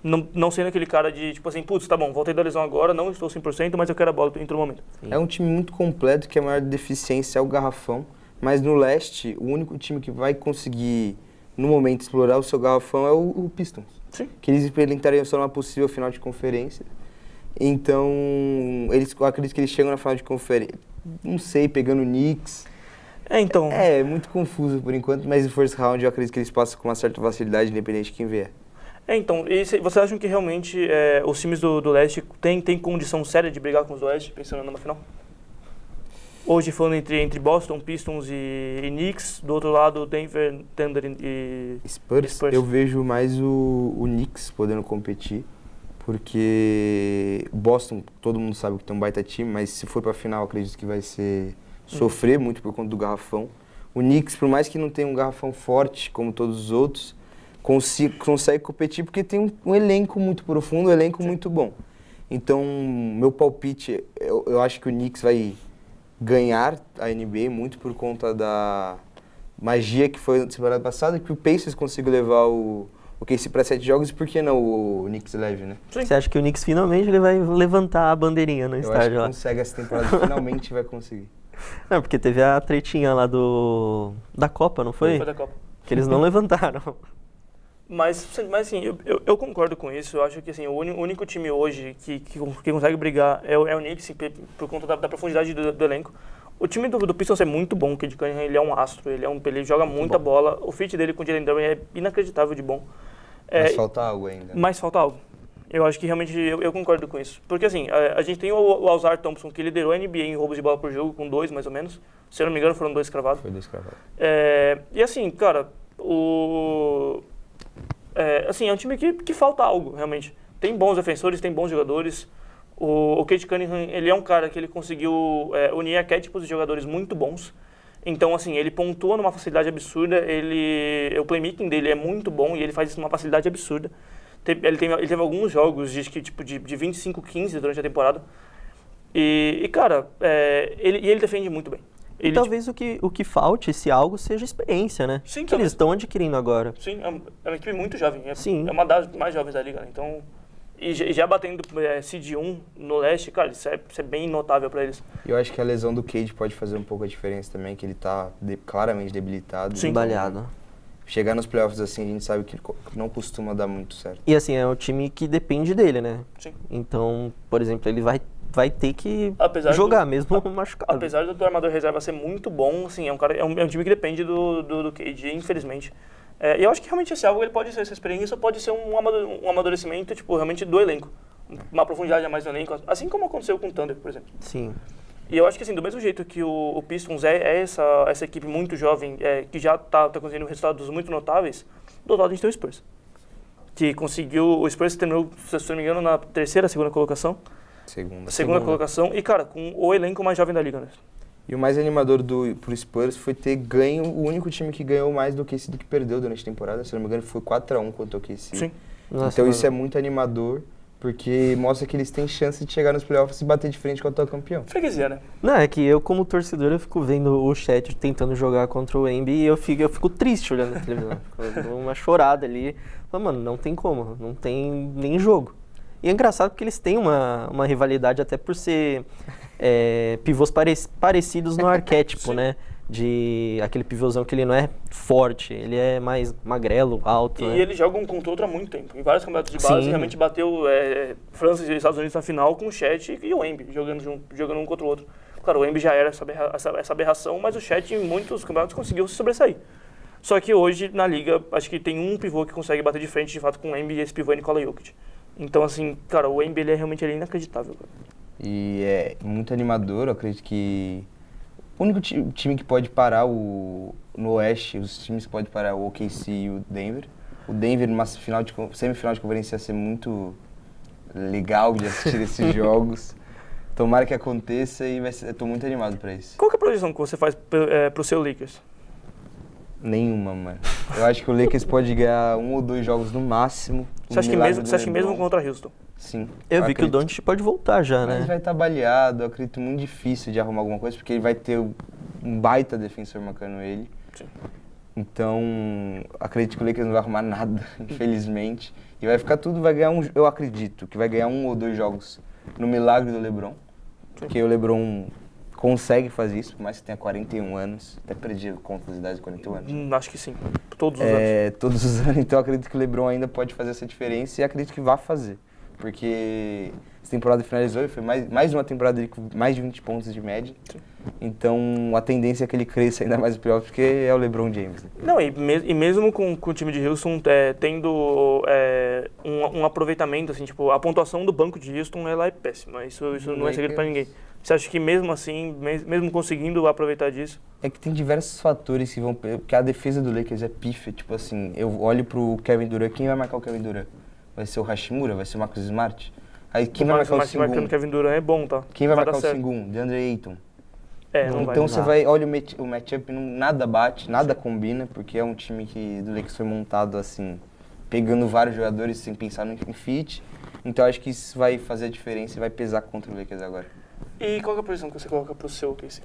Speaker 7: Não sendo aquele cara de, tipo assim, putz, tá bom, voltei da lesão agora, não estou 100%, mas eu quero a bola em todo momento.
Speaker 8: É um time muito completo, que a maior deficiência é o garrafão, mas no leste, o único time que vai conseguir, no momento, explorar o seu garrafão é o Pistons.
Speaker 7: Sim.
Speaker 8: Que eles implementariam só numa possível final de conferência. Então, eu acredito que eles chegam na final de conferência, não sei, pegando o Knicks.
Speaker 7: Então...
Speaker 8: É muito confuso por enquanto, mas no first round eu acredito que eles passam com uma certa facilidade, independente de quem vier.
Speaker 7: Então, e vocês acham que realmente os times do leste têm condição séria de brigar com os do oeste, pensando numa final? Hoje falando entre Boston, Pistons e Knicks, do outro lado Denver, Thunder e
Speaker 8: Spurs, eu vejo mais o Knicks podendo competir, porque Boston, todo mundo sabe que tem um baita time, mas se for pra final, acredito que vai sofrer muito por conta do garrafão. O Knicks, por mais que não tenha um garrafão forte como todos os outros, consegue competir porque tem um elenco muito profundo, um elenco muito bom. Então, meu palpite, eu acho que o Knicks vai ganhar a NBA muito por conta da magia que foi na temporada passada, que o Pacers conseguiu levar o KC para 7 jogos, e por que não o Knicks leve, né?
Speaker 9: Você acha que o Knicks finalmente ele vai levantar a bandeirinha no
Speaker 8: Eu
Speaker 9: estádio
Speaker 8: acho que
Speaker 9: lá?
Speaker 8: consegue essa temporada, finalmente vai conseguir.
Speaker 9: Não, porque teve a tretinha lá da Copa, não foi?
Speaker 7: Foi da Copa.
Speaker 9: Que eles não levantaram.
Speaker 7: Mas assim, eu concordo com isso. Eu acho que assim, o único time hoje que consegue brigar é o Knicks, por conta da profundidade do elenco. O time do Pistons é muito bom, o Cade Cunningham, ele é um astro, ele joga muita bola. O fit dele com o Jalen Duren é inacreditável de bom.
Speaker 8: Mas falta algo ainda.
Speaker 7: Mas falta algo. Eu acho que realmente eu concordo com isso. Porque assim, a gente tem o Alzar Thompson, que liderou a NBA em roubos de bola por jogo, com 2 mais ou menos. Se eu não me engano, foram 2 cravados.
Speaker 8: Foi 2 cravados.
Speaker 7: E assim, cara, é um time que falta algo, realmente. Tem bons defensores, tem bons jogadores. O Cade Cunningham, ele é um cara que ele conseguiu unir arquétipos de jogadores muito bons. Então, assim, ele pontua numa facilidade absurda, o playmaking dele é muito bom e ele faz isso numa facilidade absurda. Ele teve alguns jogos de 25-15 durante a temporada. Cara, ele defende muito bem.
Speaker 9: E talvez o que falte, se algo, seja experiência, né?
Speaker 7: Sim,
Speaker 9: que eles estão adquirindo agora.
Speaker 7: Sim, é uma equipe muito jovem.
Speaker 9: Sim.
Speaker 7: É uma das mais jovens da liga, né? Então, e já batendo Seed 1 no leste, cara, isso é bem notável pra eles.
Speaker 8: Eu acho que a lesão do Cade pode fazer um pouco a diferença também, que ele tá claramente debilitado.
Speaker 7: Sim.
Speaker 9: Baleado.
Speaker 8: Chegar nos playoffs assim, a gente sabe que não costuma dar muito certo.
Speaker 9: E assim, é um time que depende dele, né?
Speaker 7: Sim.
Speaker 9: Então, por exemplo, ele vai ter que jogar mesmo machucado.
Speaker 7: Apesar do armador reserva ser muito bom, assim, é um time que depende do Cade, infelizmente. E eu acho que realmente esse algo ele pode ser essa experiência, pode ser um amadurecimento, tipo, realmente do elenco. Uma profundidade a mais no elenco, assim como aconteceu com o Thunder, por exemplo.
Speaker 9: Sim.
Speaker 7: E eu acho que assim, do mesmo jeito que o Pistons é essa equipe muito jovem, que já tá conseguindo resultados muito notáveis, do outro lado a gente tem o Spurs. Que conseguiu, o Spurs terminou, se não me engano, na segunda colocação. Segunda colocação, e cara, com o elenco mais jovem da liga, né?
Speaker 8: E o mais animador pro Spurs foi ter ganho, o único time que ganhou mais do OKC do que perdeu durante a temporada, se não me engano foi 4-1 contra o OKC.
Speaker 7: Sim.
Speaker 8: Então isso é muito animador, porque mostra que eles têm chance de chegar nos playoffs e bater de frente com o atual campeão.
Speaker 7: Freguesia, né?
Speaker 9: Não, é que eu como torcedor, eu fico vendo o chat tentando jogar contra o Embi e eu fico triste olhando a televisão. Eu dou uma chorada ali. Mas, mano, não tem como, não tem nem jogo. E é engraçado porque eles têm uma rivalidade até por ser pivôs parecidos no arquétipo, né? De aquele pivôzão que ele não é forte, ele é mais magrelo, alto.
Speaker 7: E eles jogam um contra o outro há muito tempo. Em vários campeonatos de base, realmente bateu França e Estados Unidos na final com o Chet e o Embi, jogando um contra o outro. Claro, o Embi já era essa aberração, mas o Chet em muitos campeonatos conseguiu se sobressair. Só que hoje, na liga, acho que tem um pivô que consegue bater de frente, de fato, com o Embi, e esse pivô é Nikola Jokic. Então, assim, cara, o Embi ele é realmente inacreditável. Cara.
Speaker 8: E é muito animador, eu acredito que o único time que pode parar no Oeste, os times que podem parar o OKC e o Denver. O Denver numa semifinal de conferência ia ser muito legal de assistir esses jogos. Tomara que aconteça e eu tô muito animado pra isso.
Speaker 7: Qual que é a projeção que você faz pro seu Lakers?
Speaker 8: Nenhuma, mano. Eu acho que o Lakers pode ganhar 1 ou 2 jogos no máximo.
Speaker 7: Você acha que mesmo contra Houston?
Speaker 8: Sim.
Speaker 9: Eu vi que o Doncic pode voltar já, né?
Speaker 8: Mas vai estar baleado, eu acredito muito difícil de arrumar alguma coisa, porque ele vai ter um baita defensor marcando ele.
Speaker 7: Sim.
Speaker 8: Então, acredito que o Lakers não vai arrumar nada, infelizmente. E vai ficar tudo, eu acredito que vai ganhar 1 ou 2 jogos no milagre do LeBron. Porque o LeBron consegue fazer isso, por mais que tenha 41 anos. Até perdi conta das idades de 41 anos.
Speaker 7: Acho que sim. Todos os anos.
Speaker 8: Todos os anos. Então, eu acredito que o LeBron ainda pode fazer essa diferença e acredito que vai fazer. porque essa temporada finalizou e foi mais uma temporada dele com mais de 20 pontos de média. Então a tendência é que ele cresça ainda mais no playoff, porque é o LeBron James. Né?
Speaker 7: Não, e mesmo com o time de Houston tendo um aproveitamento, assim, tipo, a pontuação do banco de Houston ela é péssima. Isso não é segredo pra ninguém. Você acha que mesmo assim, mesmo conseguindo aproveitar disso?
Speaker 8: É que tem diversos fatores que vão... Porque a defesa do Lakers é pífia. Tipo assim, eu olho pro Kevin Durant. Quem vai marcar o Kevin Durant? Vai ser o Hashimura? Vai ser o Marcus Smart? Aí quem vai marcar o Sengun?
Speaker 7: Marcando o Kevin Durant é bom, tá?
Speaker 8: Quem vai marcar o Sengun? DeAndre Ayton.
Speaker 7: Não
Speaker 8: então
Speaker 7: vai.
Speaker 8: você vai... Olha o matchup, nada bate, nada combina. Porque é um time que do Lakers foi montado assim... Pegando vários jogadores sem pensar no fit. Então acho que isso vai fazer a diferença e vai pesar contra o Lakers agora.
Speaker 7: E qual que é a posição que você coloca pro seu OKC?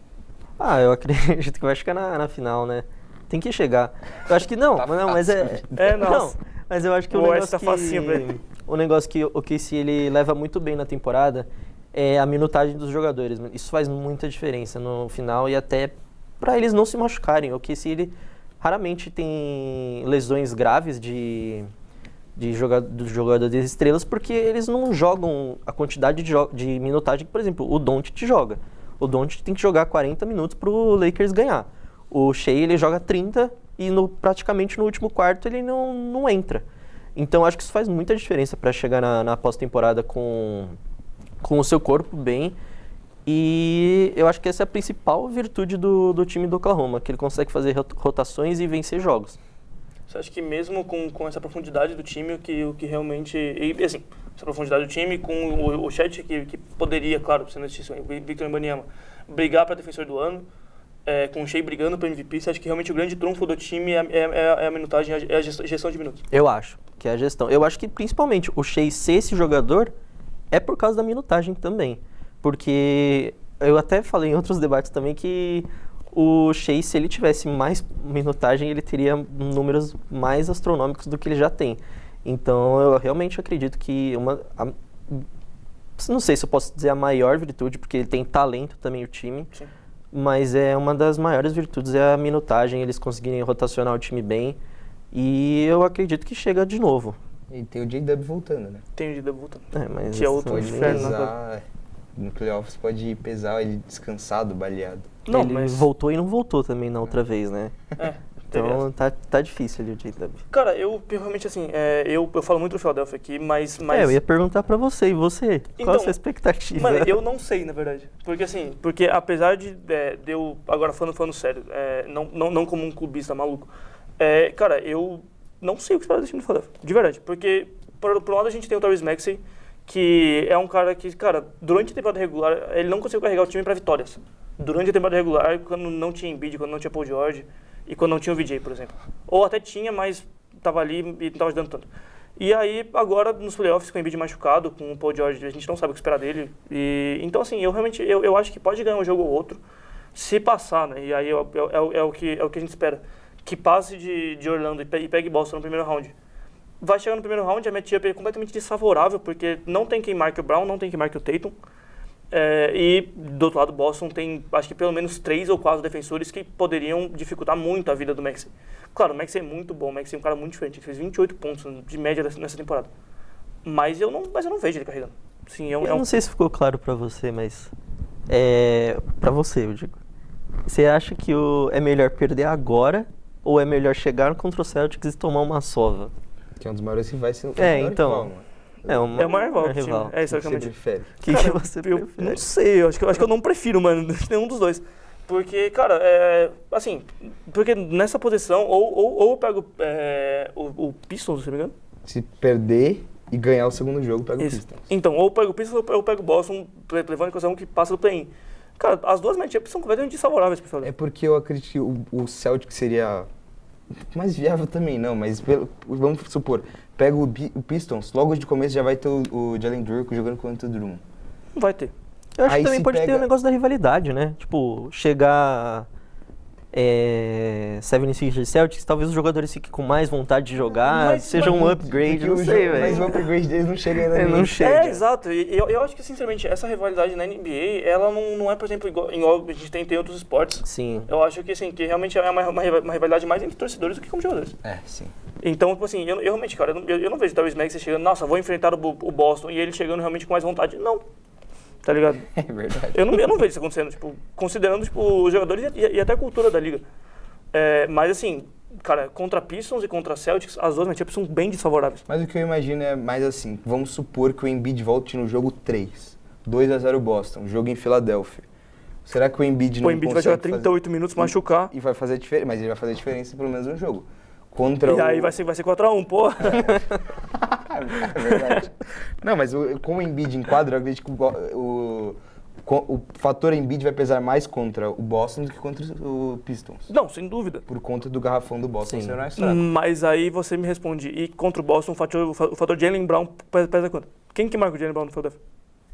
Speaker 9: Eu acredito que vai chegar na final, né? Tem que chegar. Eu acho que não, mas
Speaker 7: nossa.
Speaker 9: Não, mas eu acho que o negócio que o OKC ele leva muito bem na temporada é a minutagem dos jogadores. Isso faz muita diferença no final e até para eles não se machucarem. O OKC ele raramente tem lesões graves dos jogadores estrelas, porque eles não jogam a quantidade de minutagem que, por exemplo, o Doncic joga. O Doncic tem que jogar 40 minutos pro Lakers ganhar. O Shea, ele joga 30 e praticamente no último quarto ele não entra. Então, acho que isso faz muita diferença para chegar na pós-temporada com o seu corpo bem. E eu acho que essa é a principal virtude do time do Oklahoma, que ele consegue fazer rotações e vencer jogos.
Speaker 7: Você acha que mesmo com essa profundidade do time, o que realmente... E, assim, essa profundidade do time, com o Chet, que poderia, claro, sendo justiça, o Victor Wembanyama, brigar para defensor do ano, com o Shea brigando para MVP, você acha que realmente o grande trunfo do time é a minutagem, é a gestão de minutos?
Speaker 9: Eu acho que é a gestão. Eu acho que, principalmente, o Shea ser esse jogador é por causa da minutagem também. Porque eu até falei em outros debates também que... O Shea, se ele tivesse mais minutagem, ele teria números mais astronômicos do que ele já tem. Então, eu realmente acredito que não sei se eu posso dizer a maior virtude, porque ele tem talento também, o time.
Speaker 7: Sim.
Speaker 9: Mas uma das maiores virtudes é a minutagem, eles conseguirem rotacionar o time bem. E eu acredito que chega de novo.
Speaker 8: E tem o J-Dub voltando, né?
Speaker 7: Tem o J-Dub voltando.
Speaker 9: Mas
Speaker 7: que é outro
Speaker 8: pode
Speaker 7: inferno.
Speaker 8: pesar, no playoffs pode pesar ele descansado, baleado.
Speaker 7: Não,
Speaker 9: ele
Speaker 7: mas...
Speaker 9: voltou e não voltou também na outra vez, né? Então tá difícil ali o J-Dub.
Speaker 7: Cara, eu realmente assim, eu falo muito do Philadelphia aqui, mas...
Speaker 9: eu ia perguntar pra você, e você?
Speaker 7: Então,
Speaker 9: qual a sua expectativa?
Speaker 7: Mano, eu não sei, na verdade. Porque apesar de eu, agora falando sério, não como um clubista maluco, cara, eu não sei o que esperar desse time do Philadelphia, de verdade. Porque, por um lado, a gente tem o Tyrese Maxey, que é um cara que, cara, durante a temporada regular, ele não conseguiu carregar o time pra vitórias. Durante a temporada regular, quando não tinha Embiid, quando não tinha Paul George e quando não tinha o VJ, por exemplo. Ou até tinha, mas tava ali e não tava ajudando tanto. E aí, agora, nos playoffs, com o Embiid machucado, com o Paul George, a gente não sabe o que esperar dele. Então, assim, eu acho que pode ganhar um jogo ou outro, se passar, né? E aí é o que a gente espera. Que passe de Orlando e pegue Boston no primeiro round. Vai chegar no primeiro round, a matchup é completamente desfavorável, porque não tem quem marque o Brown, não tem quem marque o Tatum. E do outro lado, Boston tem, acho que pelo menos 3 ou 4 defensores que poderiam dificultar muito a vida do Maxey. Claro, o Maxey é muito bom, o Maxey é um cara muito diferente, ele fez 28 pontos de média nessa temporada. Mas eu não vejo ele carregando. Sim,
Speaker 9: eu não sei se ficou claro pra você, mas... pra você, eu digo. Você acha que é melhor perder agora ou é melhor chegar contra o Celtics e tomar uma sova?
Speaker 8: Que é um dos maiores rivais.
Speaker 9: Então...
Speaker 8: rival, mano.
Speaker 7: É o maior rival.
Speaker 8: Isso que você prefere.
Speaker 9: O que você prefere?
Speaker 7: Eu não sei, eu acho que eu não prefiro, mano, nenhum dos dois. Porque, cara, assim, porque nessa posição, ou eu pego o Pistons, se não me engano.
Speaker 8: Se perder e ganhar o segundo jogo, pega o Pistons.
Speaker 7: Então, ou eu pego o Pistons ou eu pego o Boston, levando em consideração que passa do play-in. Cara, as duas matchups são completamente desfavoráveis pro Philadelphia.
Speaker 8: É porque eu acredito que o Celtic seria mais viável também, não, mas vamos supor, pega o Pistons, logo de começo já vai ter o Jalen Durant jogando contra o Drummond.
Speaker 7: Não vai ter.
Speaker 9: Eu acho que também pode ter o negócio da rivalidade, né? Tipo, chegar 76ers e Celtics, talvez os jogadores fiquem com mais vontade de jogar, seja um upgrade, não sei, velho.
Speaker 8: Mas o upgrade deles não chega ainda.
Speaker 9: Não chega.
Speaker 7: Exato. E eu acho que, sinceramente, essa rivalidade na NBA, ela não é, por exemplo, igual a gente tem outros esportes.
Speaker 9: Sim.
Speaker 7: Eu acho que, assim, que realmente é uma rivalidade mais entre torcedores do que como jogadores.
Speaker 8: Sim.
Speaker 7: Então, tipo assim, eu realmente, cara, eu não vejo talvez Maxey chegando, nossa, vou enfrentar o Boston, e ele chegando realmente com mais vontade. Não. Tá ligado?
Speaker 8: É verdade.
Speaker 7: Eu não vejo isso acontecendo, tipo, considerando tipo, os jogadores e até a cultura da liga. Mas assim, cara, contra Pistons e contra Celtics, as duas matchups são bem desfavoráveis.
Speaker 8: Mas o que eu imagino é mais assim, vamos supor que o Embiid volte no jogo 3. 2-0 Boston, jogo em Filadélfia. Será que o Embiid não
Speaker 7: O Embiid vai jogar 38 minutos, machucar.
Speaker 8: E vai fazer diferença, mas ele vai fazer diferença pelo menos no jogo. Contra
Speaker 7: E aí vai ser 4x1, pô.
Speaker 8: É verdade. Não, mas como o Embiid enquadra, eu acredito que o fator Embiid vai pesar mais contra o Boston do que contra o Pistons.
Speaker 7: Não, sem dúvida.
Speaker 8: Por conta do garrafão do Boston ser mais fraco.
Speaker 7: Mas aí você me responde, e contra o Boston, o fator Jaylen Brown pesa quanto? Quem que marca o Jaylen Brown no Philadelphia?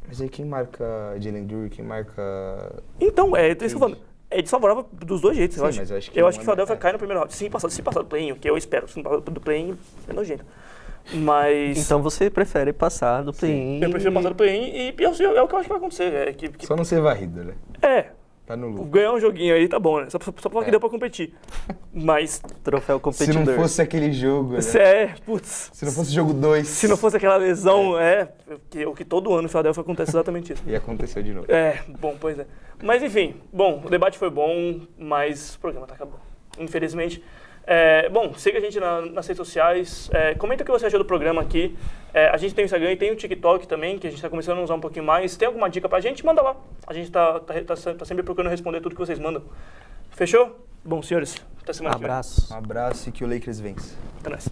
Speaker 8: Mas aí quem marca Jalen Duren, quem marca...
Speaker 7: Então, é isso que eu tô falando. É desfavorável dos dois jeitos,
Speaker 8: Sim,
Speaker 7: eu acho.
Speaker 8: mas eu acho que
Speaker 7: eu
Speaker 8: não
Speaker 7: acho que o Philadelphia cai no primeiro round. Se passar do play-in, o que eu espero. Se não passar do play-in, é nojento. Mas...
Speaker 9: Então você prefere passar do play-in?
Speaker 7: Eu prefiro passar do play-in e é o que eu acho que vai acontecer.
Speaker 8: Só não ser varrido, né? Tá no lucro.
Speaker 7: Ganhar um joguinho aí tá bom, né? Só pra falar que deu pra competir. Mas...
Speaker 9: Troféu
Speaker 8: Se
Speaker 9: competidor.
Speaker 8: não fosse aquele jogo, né?
Speaker 7: Putz...
Speaker 8: Se não fosse jogo 2.
Speaker 7: Se não fosse aquela lesão, o que todo ano no Philadelphia acontece exatamente isso.
Speaker 8: E aconteceu de novo.
Speaker 7: Bom, pois é. Mas enfim, bom, o debate foi bom, mas o programa tá acabando, infelizmente. Bom, siga a gente nas redes sociais, comenta o que você achou do programa aqui. A gente tem o Instagram e tem o TikTok também, que a gente tá começando a usar um pouquinho mais. Tem alguma dica pra gente? Manda lá. A gente tá sempre procurando responder tudo que vocês mandam. Fechou? Bom, senhores, até semana que vem.
Speaker 9: Abraço.
Speaker 8: Um abraço e que o Lakers vence.
Speaker 7: Até mais.